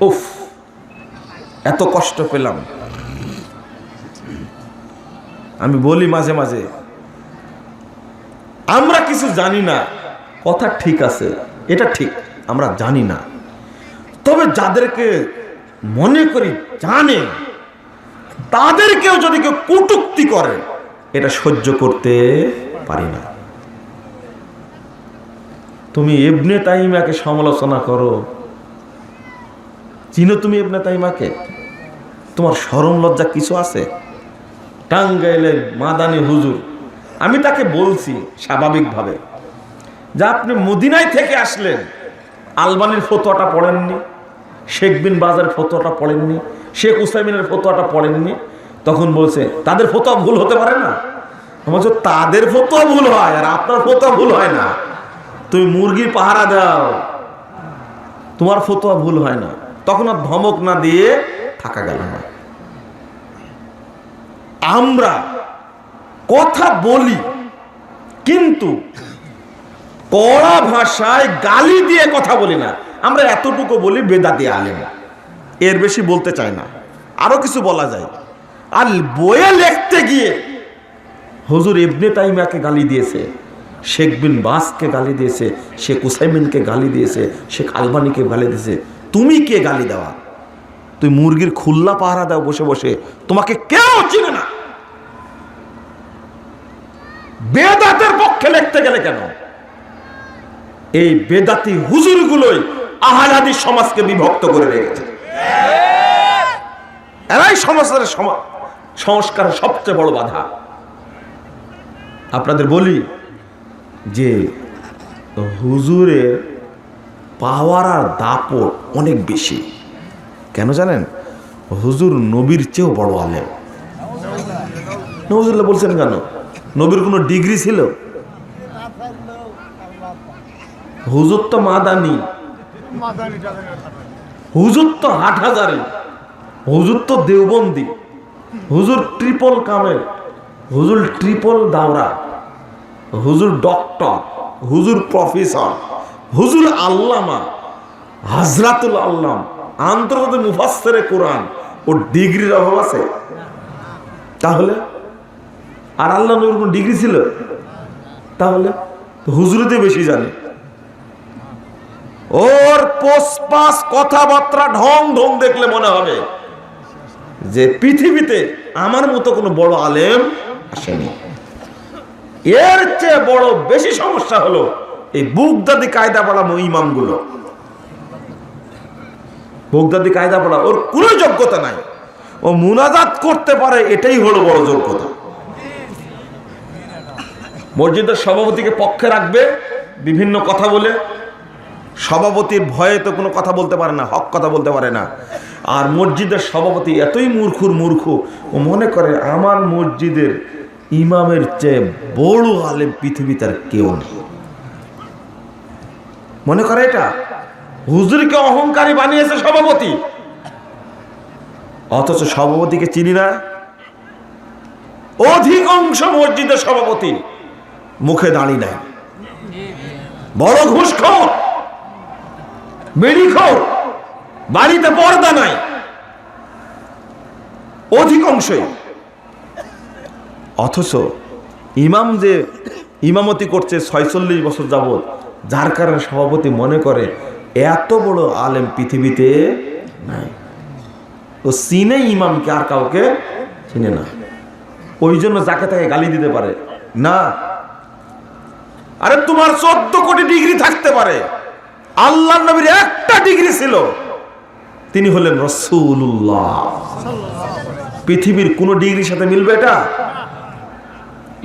উফ, এত কষ্ট পেলাম। আমি বলি মাঝে মাঝে আমরা কিছু জানি না, কথা ঠিক আছে, এটা ঠিক, আমরা জানি না, তবে যাদেরকে মনে করি জানে তাদেরকেও যদি কেউ কটূক্তি করে এটা সহ্য করতে পারি না। তুমি ইবনে তাইমিয়াকে সমালোচনা করো, চিনো তুমি ইবনে তাইমিয়াকে? তোমার শরম লজ্জা কিছু আছে? টাঙ্গাইলের মাদানী হুজুর, আমি তাকে বলছি স্বাভাবিকভাবে যে আপনি মদিনায় থেকে আসলেন, আলবানির ফতোয়াটা পড়েননি, শেখ বিন বাজারের ফতোয়াটা পড়েননি, শেখ উসাইমিনের ফতোয়াটা পড়েননি। তখন বলছে তাদের ফতোয়া ভুল হতে পারে না? বলছো তাদের ফতোয়া ভুল হয় আর আপনার ফতোয়া ভুল হয় না। তুমি মুরগির পাহারা দাও, তোমার ফতোয়া ভুল হয় না, তখন আর ধমক না দিয়ে থাকা গেল না। আমরা কথা বলি কিন্তু কড়া ভাষায় গালি দিয়ে কথা বলি না। আমরা এতটুকু বলি বেদাতি আলেম, এর বেশি বলতে চাই না। আরো কিছু বলা যায়। আর বইয়ে লিখতে গিয়ে হুজুর ইবনে তাইমিয়াকে গালি দিয়েছে, শেখ বিন বাসকে গালি দিয়েছে, শেখ উসাইমিনকে গালি দিয়েছে, শেখ আলবানিকে গালি দিয়েছে। তুমি কে গালি দেওয়া? তুই মুরগির খুল্লা পাহারা দাও বসে বসে, তোমাকে কেউ চিনে না। বেদাতের পক্ষে লিখতে গেলে কেন? এই বেদাতি হুজুরগুলোই আহলে হাদিস সমাজকে বিভক্ত করে রেখেছে। এরাই সমাজের সংস্কারের সবচেয়ে বড় বাধা। আপনাদের বলি যে হুজুরের পাওয়ার আর দাপট অনেক বেশি। কেন জানেন? হুজুর নবীর চেয়েও বড় আলেম। নবুল্লাহ বলছেন কেন? নবীর কোনো ডিগ্রি ছিল? হুজুর তো মাদানি, হুজুর তো হাটহাজারি, হুজুর তো দেওবন্দি, হুজুর ট্রিপল কামেল, হুজুর ট্রিপল দাওরা, হুজুর ডক্টর, হুজুর প্রফেসর, হুজুর আল্লামা, হাজরাতুল আল্লাম, আন্তর্জাতিক মুফাসসিরে কোরআন। ও ডিগ্রির অভাব আছে? তাহলে আর আল্লাহ নবীর কোন ডিগ্রি ছিল? তাহলে হুজুরতে বেশি জানে। ওর পোসপাস কথাবার্তা ঢং ঢং দেখলে মনে হবে যে পৃথিবীতে আমার মতো কোনো বড় আলেম আসেনি। এর চেয়ে বড় বেশি সমস্যা হলো এই বুগদাদি কায়দা পড়া ইমামগুলো। বুগদাদি কায়দা পড়া ওর কোনো যোগ্যতা নাই, ও মুনাজাত করতে পারে, এটাই হলো বড় যোগ্যতা। মসজিদের সভাপতিকে পক্ষে রাখবে বিভিন্ন কথা বলে, সভাপতির ভয়ে তো কোনো কথা বলতে পারে না, হক কথা বলতে পারে না। আর মসজিদের সভাপতি এতই মূর্খ, ও মনে করে আমার মসজিদের ইমামের চেয়ে বড় আলেম পৃথিবীতে আর কেউ নেই। মনে করে এটা হুজুরকে অহংকারী বানিয়েছে সভাপতি, অথচ সভাপতিকে চিনি না। অধিকাংশ মসজিদের সভাপতি মুখে দাঁড়ি নাই, বড় ঘুষখোর, বেড়িখোর, বাড়িতে পর্দা নাই অধিকাংশই। অথচ ইমাম যে ইমামতি করছে 46 বছর যাবত, যার কারণে সভাপতি মনে করে এত বড় আলেম পৃথিবীতে নাই। ও চিনে ইমামকে, আর কাউকে চিনে না। ওই জন্য যাকে তাকে গালি দিতে পারে না। আরে তোমার 14 কোটি ডিগ্রি থাকতে পারে, আল্লাহর নবীর একটা ডিগ্রি ছিল, তিনি হলেন রাসূলুল্লাহ। পৃথিবীর কোন ডিগ্রির সাথে মিলবে এটা?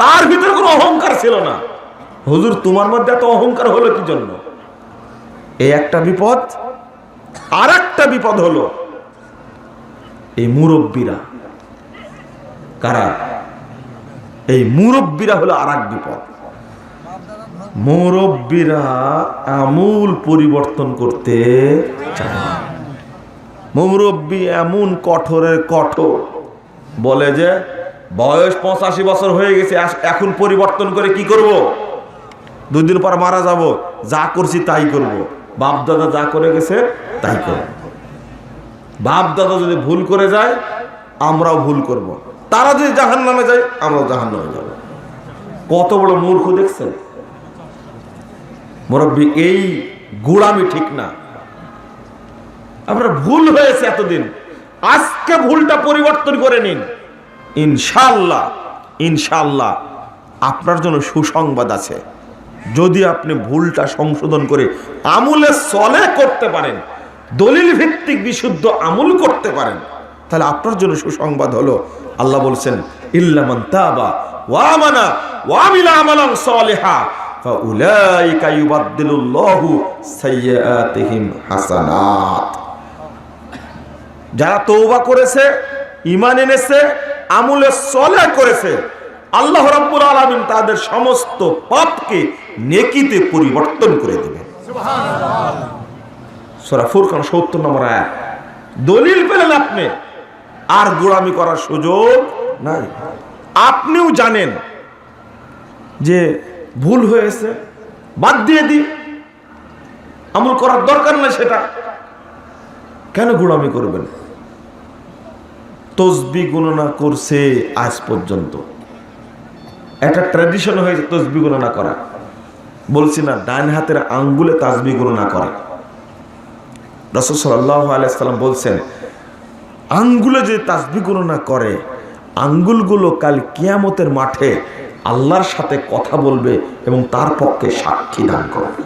তার ভিতরে কোনো অহংকার ছিল না। হুজুর তোমার মধ্যে এত অহংকার হলো কি জন্য? এই একটা বিপদ। আর একটা বিপদ হলো এই মুরব্বীরা। কারা? এই মুরব্বীরা হলো আর এক বিপদ। মুরব্বীরা আমূল পরিবর্তন করতে চায় না। মুরব্বী এমন কঠোরের কঠোর, বলে যে বয়স 85 বছর হয়ে গেছে, এখন পরিবর্তন করে কি করব? 2 দিন পর মারা যাব, যা করছি তাই করব। বাপ দাদা যা করে গেছে তাই করব। বাপ দাদা যদি ভুল করে যায় আমরাও ভুল করব, তারা যদি জাহান্নামে যায় আমরাও জাহান্নামে যাব। কত বড় মূর্খ দেখছেন মুরব্বী। এই গোলামি ঠিক না। আপনার ভুল হয়েছে এতদিন, আজকে ভুলটা পরিবর্তন করে নিন। ইনশাআল্লাহ ইনশাআল্লাহ আপনার জন্য সুসংবাদ আছে। যদি আপনি ভুলটা সংশোধন করে আমলে সলে করতে পারেন, দলিল ভিত্তিক বিশুদ্ধ আমল করতে পারেন, তাহলে আপনার জন্য সুসংবাদ হলো আল্লাহ বলছেন ইল্লা মান তাবা ওয়া আমানা ওয়া আমিলা আমালান সালিহা ফাউলাইকা ইউবাদদিলুল্লাহু সাইয়্যাতিহিম হাসানাত। যারা তওবা করেছে, ঈমান এনেছে, আমলে সলেহ করেছে, আল্লাহ রাব্বুল আলামিন তাদের সমস্ত পাপকে নেকিতে পরিবর্তন করে দেবেন। সুবহানাল্লাহ সূরা ফুরকান ৭০ নম্বর আয়াত। দলিল পেলেন আপনি, আর গোলামি করার সুযোগ নাই। আপনিও জানেন যে ভুল হয়েছে, বাদ দিয়ে দিই, আমল করার দরকার নাই, সেটা কেন গোলামি করবেন? তসবিহ গণনা করছে আজ পর্যন্ত, একটা ট্র্যাডিশন হয়েছে তসবিহ গণনা করা। বলছি না ডান হাতের আঙ্গুলে তাসবিহ গণনা করা। রাসূল সাল্লাল্লাহু আলাইহি সাল্লাম বলছেন, আঙ্গুলে যে তাসবিহ গণনা করে, আঙ্গুলগুলো কাল কিয়ামতের মাঠে আল্লাহর সাথে কথা বলবে এবং তার পক্ষে সাক্ষী দান করবে।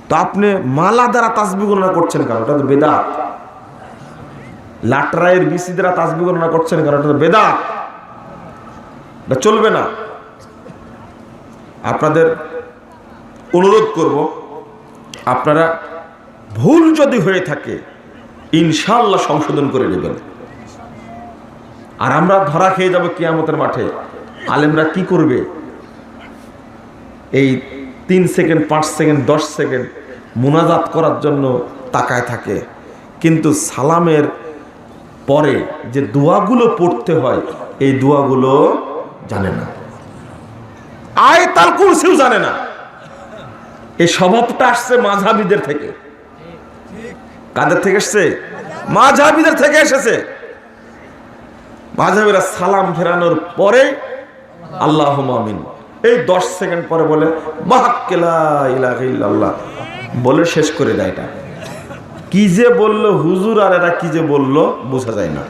তো আপনি মালা দ্বারা তাসবিহ গণনা করছেন কেন? এটা তো বেদাত। লাটরাইয়ের বিসি দ্বারা তাসবিহ গণনা করছেন কেন? এটা তো বেদাত, এটা চলবে না। আপনাদের অনুরোধ করব, আপনারা ভুল যদি হয়ে থাকে ইনশাআল্লাহ সংশোধন করে নেবেন। আর আমরা ধরা খেয়ে যাব কিয়ামতের মাঠে। আলেমরা কি করবে? এই 3 সেকেন্ড 5 সেকেন্ড 10 সেকেন্ড মুনাজাত করার জন্য তাকায় থাকে, কিন্তু সালামের পরে যে দোয়াগুলো পড়তে হয় এই দোয়াগুলো জানে না, আয়াতুল কুরসিও জানে না। এই স্বভাবটা আসছে মাযহাবীদের থেকে। কাদের থেকে এসেছে? মাযহাবীদের থেকে এসেছে। মাযহাবীরা সালাম ফেরানোর পরে আল্লাহুম্মা আমিন এই 10 সেকেন্ড পরে বলে বাহাক্কা লা ইলাহা ইল্লাল্লাহ বলে শেষ করে দেয়। এটা কি যে বললো হুজুর, আর এটা কি যে বললো বোঝা যায় না।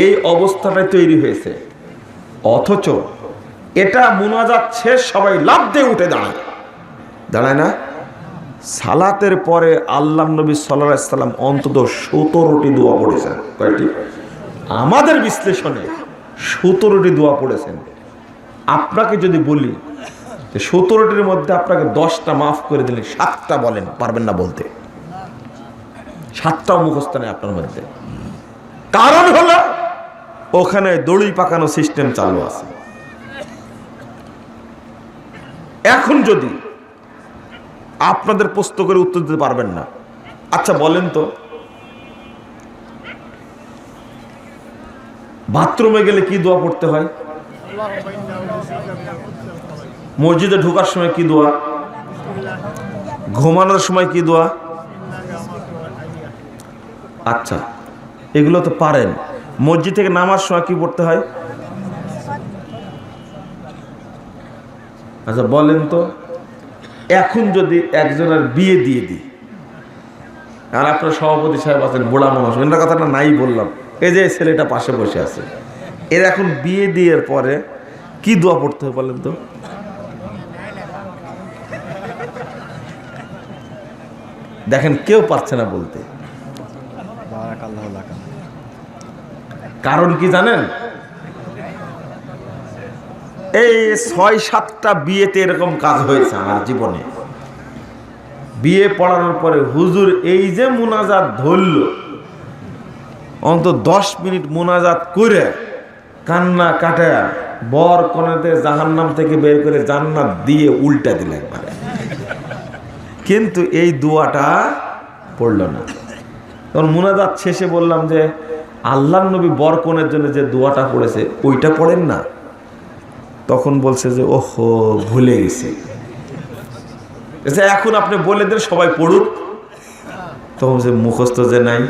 এই অবস্থাটাই তৈরি হয়েছে। অথচ এটা মুনাজাত শেষ, সবাই লাফ দিয়ে উঠে দাঁড়ায় না। সালাতের পরে আল্লাহ নবী সাল্লাল্লাহু আলাইহি সাল্লাম অন্তত 17টি দোয়া পড়েছেন। কয়টি? আমাদের বিশ্লেষণে 17টি দোয়া পড়েছেন। আপনাকে যদি বলি যে 17টির মধ্যে আপনাকে 10টা মাফ করে দিলে 7টা বলেন, পারবেন না বলতে। 7টাও মুখস্থ নেই আপনার মধ্যে। কারণ হলো ওখানে দড়ি পাকানো সিস্টেম চালু আছে। এখন যদি আপনাদের প্রশ্ন করে উত্তর দিতে পারবেন না, আচ্ছা বলেন তো, বাথরুমে গেলে কি দোয়া পড়তে হয়? মসজিদে ঢোকার সময় কি দোয়া? ঘুমানোর সময় কি দোয়া? আচ্ছা এগুলো তো পারেন। মসজিদ থেকে নামার সময় কি পড়তে হয়? আচ্ছা বলেন তো, এখন যদি একজনের বিয়ে দিয়ে দিই, আর আপনার সভাপতি সাহেব আছেন, বুড়া মানুষ, এর কথাটা নাই বললাম, এই যে ছেলেটা পাশে বসে আছে, এর এখন বিয়ে দিয়ে পরে কি দোয়া পড়তে হবে বলেন তো? দেখেন কেউ পারছে না বলতে। কারণ কি জানেন? এই 6-7টা বিয়েতে এরকম কাজ হয়েছে আমার জীবনে। বিয়ে পড়ানোর পরে হুজুর এই যে মুনাজাত ধরল, অন্তত 10 মিনিট মুনাজাত করে কান্না কাটা বর কনেতে জাহান্নাম থেকে বের করে জান্নাত দিয়ে উল্টা দিল একবারে। কিন্তু এই দোয়াটা পড়ল না। তখন মুনাজাত শেষে বললাম যে আল্লাহর নবী বর কনের জন্য যে দোয়াটা পড়েছে ওইটা পড়েন না। তখন বলছে যে ওহো ভুলে গেছি। এখন আপনি বলে দেন সবাই পড়ুক। তখন যে মুখস্থ যে নাই।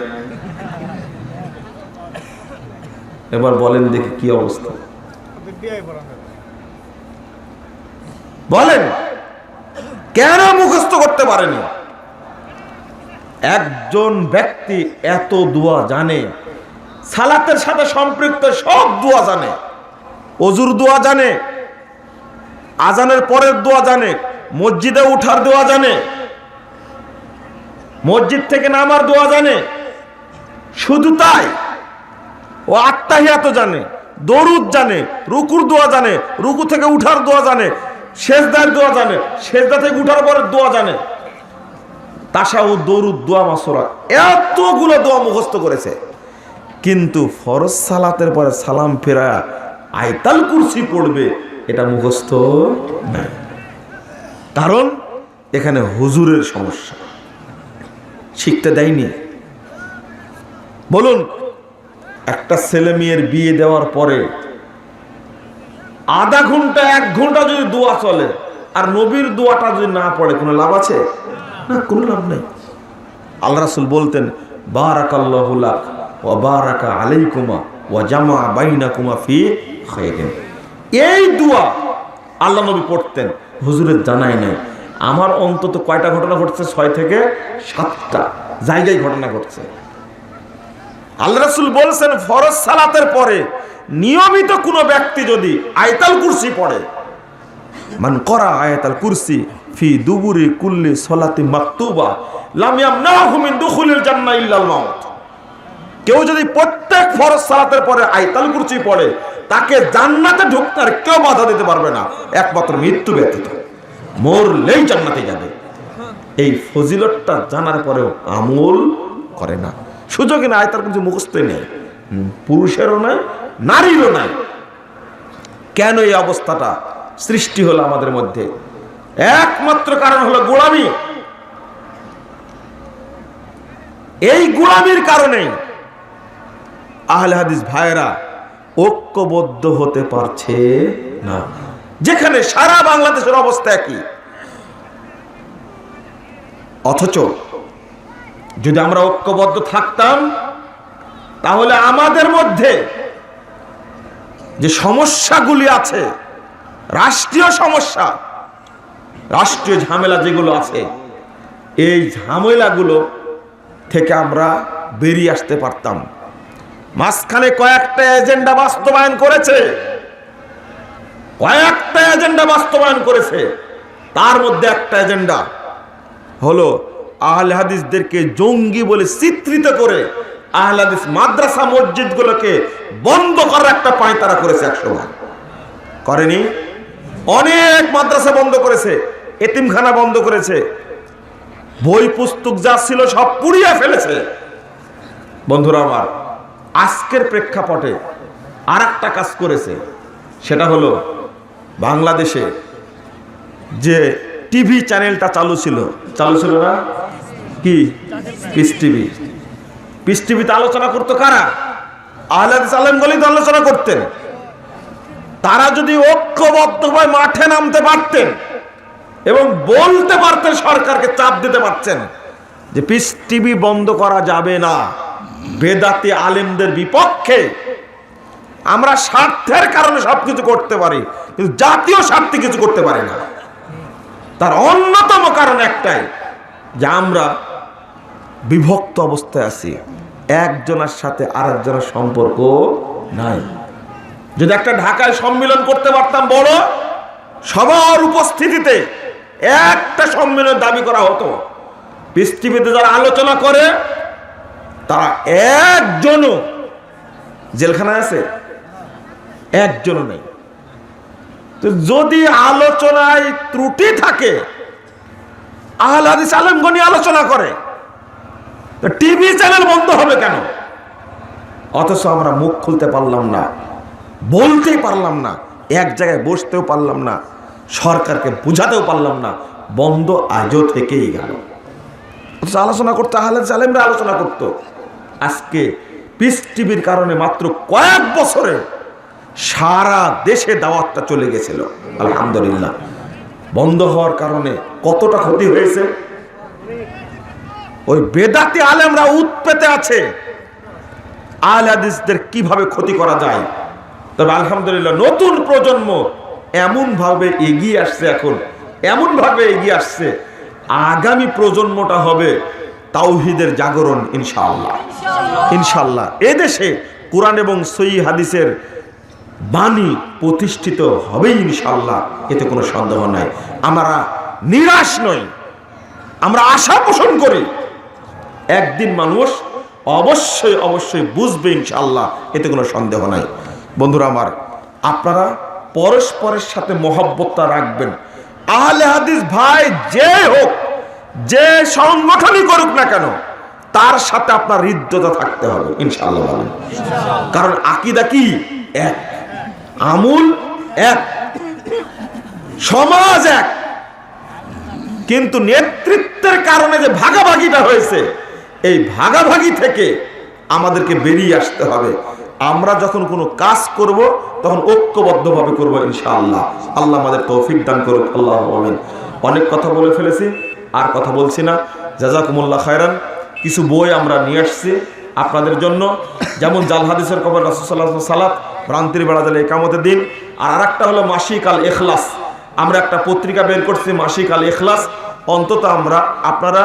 এবার বলেন দেখি কি অবস্থা, বলেন কেন মুখস্থ করতে পারেনি? একজন ব্যক্তি এত দোয়া জানে, সালাতের সাথে সম্পৃক্ত সব দোয়া জানে, ওযুর দোয়া জানে, আজানের পরের দোয়া জানে, মসজিদে উঠার দোয়া জানে, মসজিদ থেকে নামার দোয়া জানে। শুধু তাই, ও আত্তাহিয়াত জানে, দরুদ জানে, রুকুর দোয়া জানে, রুকু থেকে উঠার দোয়া জানে, সেজদার দোয়া জানে, সেজদা থেকে উঠার পরের দোয়া জানে, তাশাহুদ, দরুদ, দোয়া মাসুরা, এতগুলো দোয়া মুখস্থ করেছে। কিন্তু ফরজ সালাতের পরে সালাম ফেরা আয়াতুল কুরসি পড়বে এটা মুখস্থ নাই। কারণ এখানে হুজুরের সমস্যা। শিখতে দেয়নি? বলুন, একটা ছেলে মেয়ের বিয়ে দেওয়ার পরে আধা ঘন্টা 1 ঘন্টা যদি দোয়া চলে আর নবীর দোয়াটা যদি না পড়ে কোনো লাভ আছে? না, কোনো লাভ নেই। আল্লাহ রাসূল বলতেন, বারাকাল্লাহু লাক ওয়া বারাকা আলাইকুমা ওয়া জামা বাইনাকুমা ফি খায়রিন। এই দোয়া আল্লাহ নবী পড়তেন। হুজুরের জানাই নাই। আমার অন্তত কয়টা ঘটনা ঘটছে? 6 থেকে 7টা জায়গায় ঘটনা ঘটছে। আল্লাহ রাসূল বলছেন, ফরজ সালাতের পরে নিয়মিত কোনো ব্যক্তি যদি আয়াতুল কুরসি পড়ে, মান করা আয়াতুল কুরসি ফি দুবুরি কুল্লি সালাতি মাকতুবা লাম ইয়ামনাহু মিন দুখুলিল জান্নাহ ইল্লাল মাউত। কেউ যদি প্রত্যেক ফরজ সালাতের পরে আয়াতুল কুরসি পড়ে, তাকে জান্নাতে ঢুকতে আর কেউ বাধা দিতে পারবে না, একমাত্র মৃত্যু ব্যতীত। মরলেই জান্নাতে যাবে। এই ফজিলতটা জানার পরেও আমল করে না। সুযোগই না, আয়াতুল কুরসি মুখস্থই নেই, পুরুষেরও নাই, নারীরও নাই। কেন এই অবস্থাটা সৃষ্টি হলো আমাদের মধ্যে? একমাত্র কারণ হলো গোলামি। এই গোলামির কারণেই আহলে হাদিস ভাইরা ঐক্যবদ্ধ হতে পারছে না, যেখানে সারা বাংলাদেশের অবস্থা একই। অথচ যদি আমরা ঐক্যবদ্ধ থাকতাম, তাহলে আমাদের মধ্যে যে সমস্যাগুলি আছে, রাষ্ট্রীয় সমস্যা, রাষ্ট্রীয় ঝামেলা যেগুলো আছে, এই ঝামেলাগুলো থেকে আমরা বেরিয়ে আসতে পারতাম। মাঝখানে কয়েকটা এজেন্ডা বাস্তবায়ন করেছে, তার মধ্যে একটা এজেন্ডা হলো আহলে হাদিসদেরকে জঙ্গি বলে চিত্রিত করে আহলে হাদিস মাদ্রাসা মসজিদগুলোকে বন্ধ করার একটা পায়তারা করেছে। 100 বার করেনি? অনেক মাদ্রাসা বন্ধ করেছে, এতিমখানা বন্ধ করেছে, বই পুস্তক যা ছিল সব পুড়িয়ে ফেলেছে। বন্ধুরা আমার, আজকের প্রেক্ষাপটে আর একটা কাজ করেছে, সেটা হলো বাংলাদেশে যে টিভি চ্যানেলটা চালু ছিল না কি? পিস টিভিতে আলোচনা করতো কারা? আহলে হাদিস আলেমগুলোই তো আলোচনা করতেন। তারা যদি ঐক্যবদ্ধভাবে মাঠে নামতে পারতেন এবং বলতে পারতেন, সরকারকে চাপ দিতে পারতেন যে পিস টিভি বন্ধ করা যাবে না, বেদাতি আলেমদের বিপক্ষে। আমরা স্বার্থের কারণে সবকিছু করতে পারি, কিন্তু জাতীয় স্বার্থে কিছু করতে পারি না। তার অন্যতম কারণ একটাই, যে আমরা বিভক্ত অবস্থায় আছি, একজনের সাথে আরেকজনের সম্পর্ক নাই। যদি একটা ঢাকায় সম্মেলন করতে পারতাম, বড় সবার উপস্থিতিতে একটা সম্মেলন দাবি করা হতো, পিস টিভিতে যারা আলোচনা করে তারা একজনও জেলখানায় আছে? একজনও নেই। তো যদি আলোচনায় ত্রুটি থাকে, আহলে হাদিস আলেমগণ আলোচনা করে, তো টিভি চ্যানেল বন্ধ হবে কেন? অথচ আমরা মুখ খুলতে পারলাম না, বলতেই পারলাম না, এক জায়গায় বসতেও পারলাম না, সরকারকে বুঝাতেও পারলাম না, বন্ধ আজও থেকেই গেল। অথচ আলোচনা করতে আহলে হাদিস আলেমরা আলোচনা করতো। আজকে পিস টিভির কারণে মাত্র কয়েক বছরে সারা দেশে দাওয়াতটা চলে গেছিল। আলহামদুলিল্লাহ। বন্ধ হওয়ার কারণে কতটা ক্ষতি হয়েছে। ওই বেদাতি আলেমরা উৎপেতে আছে আহলে হাদিসদের কিভাবে ক্ষতি করা যায়। তবে আলহামদুলিল্লাহ নতুন প্রজন্ম এমন ভাবে এগিয়ে আসছে, এখন এমন ভাবে এগিয়ে আসছে, আগামী প্রজন্মটা হবে তাওহীদের জাগরণ ইনশাআল্লাহ। ইনশাআল্লাহ এদেশে কোরআন এবং সহিহ হাদিসের বাণী প্রতিষ্ঠিত হবে ইনশাআল্লাহ, এতে কোনো সন্দেহ নাই। আমরা নিরাশ নই, আমরা আশা পোষণ করি একদিন মানুষ অবশ্যই অবশ্যই বুঝবে ইনশাআল্লাহ, এতে কোনো সন্দেহ নাই। বন্ধুরা আমার, আপনারা পরস্পরের সাথে মহব্বতটা রাখবেন। আহলে হাদিস ভাই যে হোক, যে সংগঠনই করুক না কেন, তার সাথে আপনার হৃদ্যতা থাকতে হবে ইনশাআল্লাহ। কারণ আকীদা কি? এক, আমল এক, সমাজ এক। কিন্তু নেতৃত্বের কারণে যে ভাগাভাগিটা হয়েছে, এই ভাগাভাগি থেকে আমাদেরকে বেরিয়ে আসতে হবে। আমরা যখন কোনো কাজ করব তখন ঐক্যবদ্ধভাবে করব ইনশাআল্লাহ। আল্লাহ আমাদের তৌফিক দান করুক, আল্লাহুম্মা আমিন। অনেক কথা বলে ফেলেছি, আর কথা বলছি না। জাযাকুমুল্লাহ খায়রান। কিছু বই আমরা নিয়ে আসছি আপনাদের জন্য, যেমন জাল হাদিসের কবর, রাসূল সাল্লাল্লাহু আলাইহি ওয়াসাল্লাম সালাত, ভ্রান্তির বেড়া দিলে ইকামতের দিন। আর আরেকটা হলো মাসিক আল ইখলাস। আমরা একটা পত্রিকা বের করছি মাসিক আল ইখলাস। অন্তত আপনারা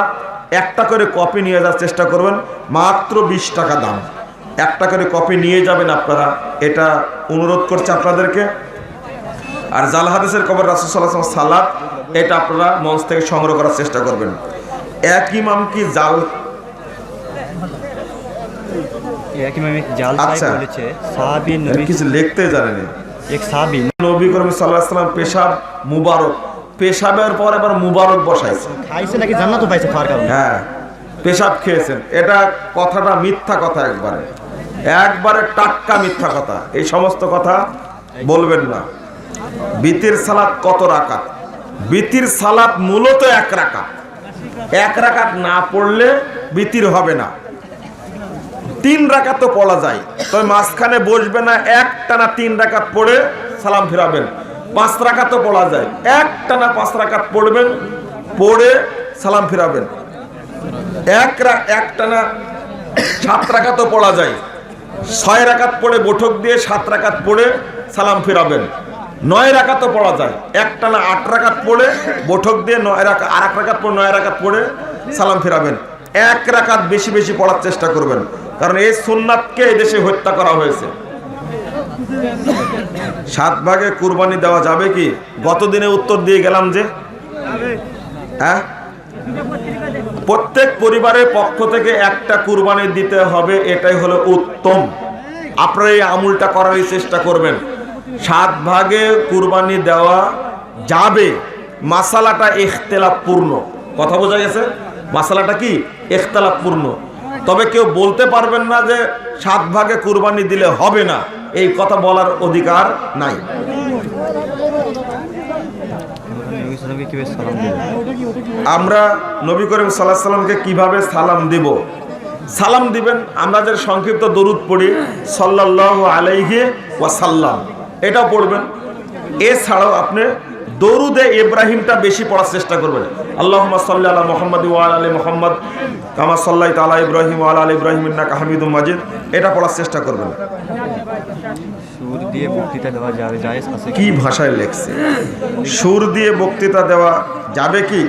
একটা করে কপি নিয়ে যাওয়ার চেষ্টা করবেন, মাত্র 20 টাকা দাম। একটা করে কপি নিয়ে যাবেন আপনারা, এটা অনুরোধ করছে আপনাদেরকে। আর জাল হাদিসের কবর, রাসূল সাল্লাল্লাহু আলাইহি ওয়াসাল্লাম সালাত, এটা আপনারা মঞ্চ থেকে সংগ্রহ করার চেষ্টা করবেন। এক ইমাম কি জাল, এক ইমাম এক জাল সাহেব বলেছে সাহাবী নবী কিছু লিখতে জানেন। এক সাহাবী নবী করিম সাল্লাল্লাহু আলাইহি ওয়াসাল্লাম পেশাব মুবারক, পেশাবের পর আবার মুবারক বসাইছে, খাইছে নাকি জান্নাতও পাইছে খাওয়ার কারণে। হ্যাঁ, পেশাব খেয়েছেন। এটা কথাটা মিথ্যা কথা, একবারে টাটকা মিথ্যা কথা। এই সমস্ত কথা বলবেন না। বিতির সালাত কত রাকাত? বিতির সালাত মূলত 1 রাকাত। 1 রাকাত না পড়লে বিতির হবে না। 3 রাকাত তো পড়া যায়, তবে মাঝখানে বসবে না, একটানা 3 রাকাত পড়ে সালাম ফিরাবেন। 5 রাকাত তো পড়া যায়, একটানা 5 রাকাত পড়বেন, পড়ে সালাম ফিরাবেন। একটানা 7 রাকাত পড়া যায়, 6 রাকাত পড়ে বৈঠক দিয়ে 7 রাকাত পড়ে সালাম ফিরাবেন। 9 রাকাত পড়া যায়, একটানা 8 রাকাত পড়ে বৈঠক দিয়ে 9 রাকাত, আর 1 রাকাত পড়ে 9 রাকাত পড়ে সালাম ফিরাবেন। 1 রাকাত বেশি বেশি পড়ার চেষ্টা করবেন, কারণ এই সুন্নাতকে এই দেশে হত্যা করা হয়েছে। 7 ভাগে কুরবানি দেওয়া যাবে কি? গতদিনে উত্তর দিয়ে গেলাম যে হ্যাঁ, প্রত্যেক পরিবারের পক্ষ থেকে একটা কুরবানি দিতে হবে, এটাই হলো উত্তম। আপনারা এই আমলটা করারই চেষ্টা করবেন। 7 ভাগে কুরবানি দেওয়া যাবে, মাসালাটা ইখতিলাফপূর্ণ। কথা বোঝা গেছে? মাসালাটা কি? ইখতিলাফপূর্ণ। তবে কেউ বলতে পারবেন না যে 7 ভাগে কুরবানি দিলে হবে না, এই কথা বলার অধিকার নাই। আমরা নবী করিম সাল্লাল্লাহু আলাইহি ওয়াসাল্লামকে কিভাবে সালাম দিব? সালাম দিবেন, আমরা যে সংক্ষিপ্ত দরুদ পড়ি সাল্লাল্লাহু আলাইহি ওয়াসাল্লাম, এটাও পড়বেন। এছাড়াও আপনি দরুদে ইব্রাহিমটা বেশি পড়ার চেষ্টা করবেন। আল্লাহুম্মা সাল্লি আলা মুহাম্মাদ ওয়া আলা আলি মুহাম্মাদ কামা সাল্লাইতা আলা ইব্রাহিম ওয়া আলা আলি ইব্রাহিম ইন্নাকা হামিদুম মাজিদ, এটা পড়ার চেষ্টা করবেন। সুর দিয়ে বক্তৃতা দেওয়া যাবে, জায়েজ আছে? কি ভাষায় লেখছে? সুর দিয়ে বক্তৃতা দেওয়া যাবে কি?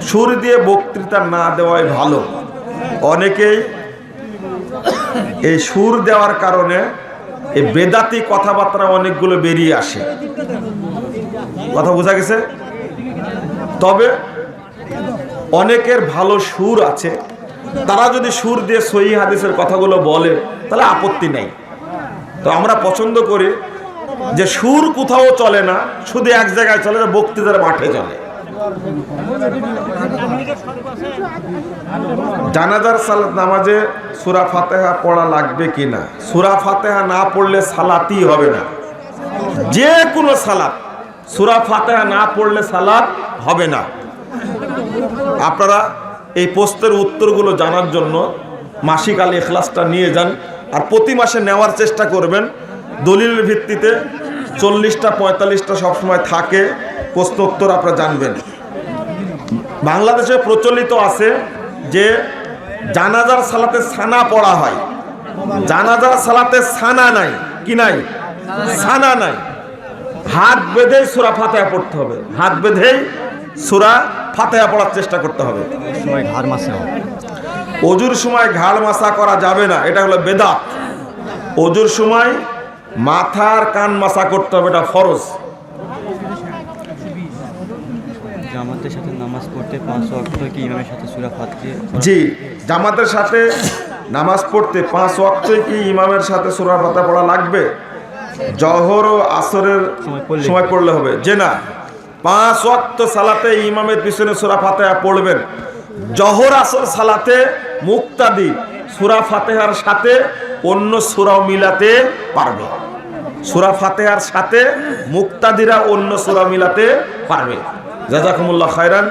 সুর দিয়ে বক্তৃতা না দেওয়াই ভালো। অনেকেই এই সুর দেওয়ার কারণে এই বেদাতি কথাবার্তা অনেকগুলো বেরিয়ে আসে। কথা বোঝা গেছে? তবে অনেকের ভালো সুর আছে, তারা যদি সুর দিয়ে সহিহ হাদিসের কথাগুলো বলে তাহলে আপত্তি নেই। তো আমরা পছন্দ করি যে সুর কোথাও চলে না, শুধু এক জায়গায় চলে, বক্তৃতার মাঠে চলে। জানাজার সালাত নামাজে সূরা ফাতিহা পড়া লাগবে কিনা? সূরা ফাতিহা না পড়লে সালাতই হবে না। যে কোনো সালাত সূরা ফাতিহা না পড়লে সালাত হবে না। আপনারা এই প্রশ্নের উত্তরগুলো জানার জন্য মাসিক আল ইখলাসটা নিয়ে যান, আর প্রতি মাসে নেওয়ার চেষ্টা করবেন। দলিলের ভিত্তিতে 40টা 45টা সবসময় থাকে প্রশ্ন উত্তর, আপনারা জানবেন। বাংলাদেশে প্রচলিত আছে যে জানাজার সালাতে সানা পড়া হয়। জানাজার সালাতে সানা নাই, কি নাই? সানা নাই। হাত বেঁধেই সূরা ফাতিহা পড়তে হবে, হাত বেঁধেই সূরা ফাতিহা পড়ার চেষ্টা করতে হবে। ওযুর সময় ঘাড় মাসা করা যাবে না, এটা হলো বেদাত। ওযুর সময় মাথার কান মাসা করতে হবে, এটা ফরজ। জামাতের সাথে নামাজ পড়তে 5 ওয়াক্ত কি ইমামের সাথে সূরা ফাতিহা? জি, জামাতের সাথে নামাজ পড়তে 5 ওয়াক্ত কি ইমামের সাথে সূরা ফাতিহা পড়া লাগবে? জোহর ও আসরের সময় পড়লে হবে যে না, 5 ওয়াক্ত সালাতে ইমামের পিছনে সূরা ফাতিহা পড়বেন। জোহর আসর সালাতে মুক্তাদি সূরা ফাতিহার সাথে অন্য সূরাও মিলাতে পারবে। সূরা ফাতিহার সাথে মুক্তাদিরা অন্য সূরা মিলাতে পারবে। জাযাকুমুল্লাহ খায়রান।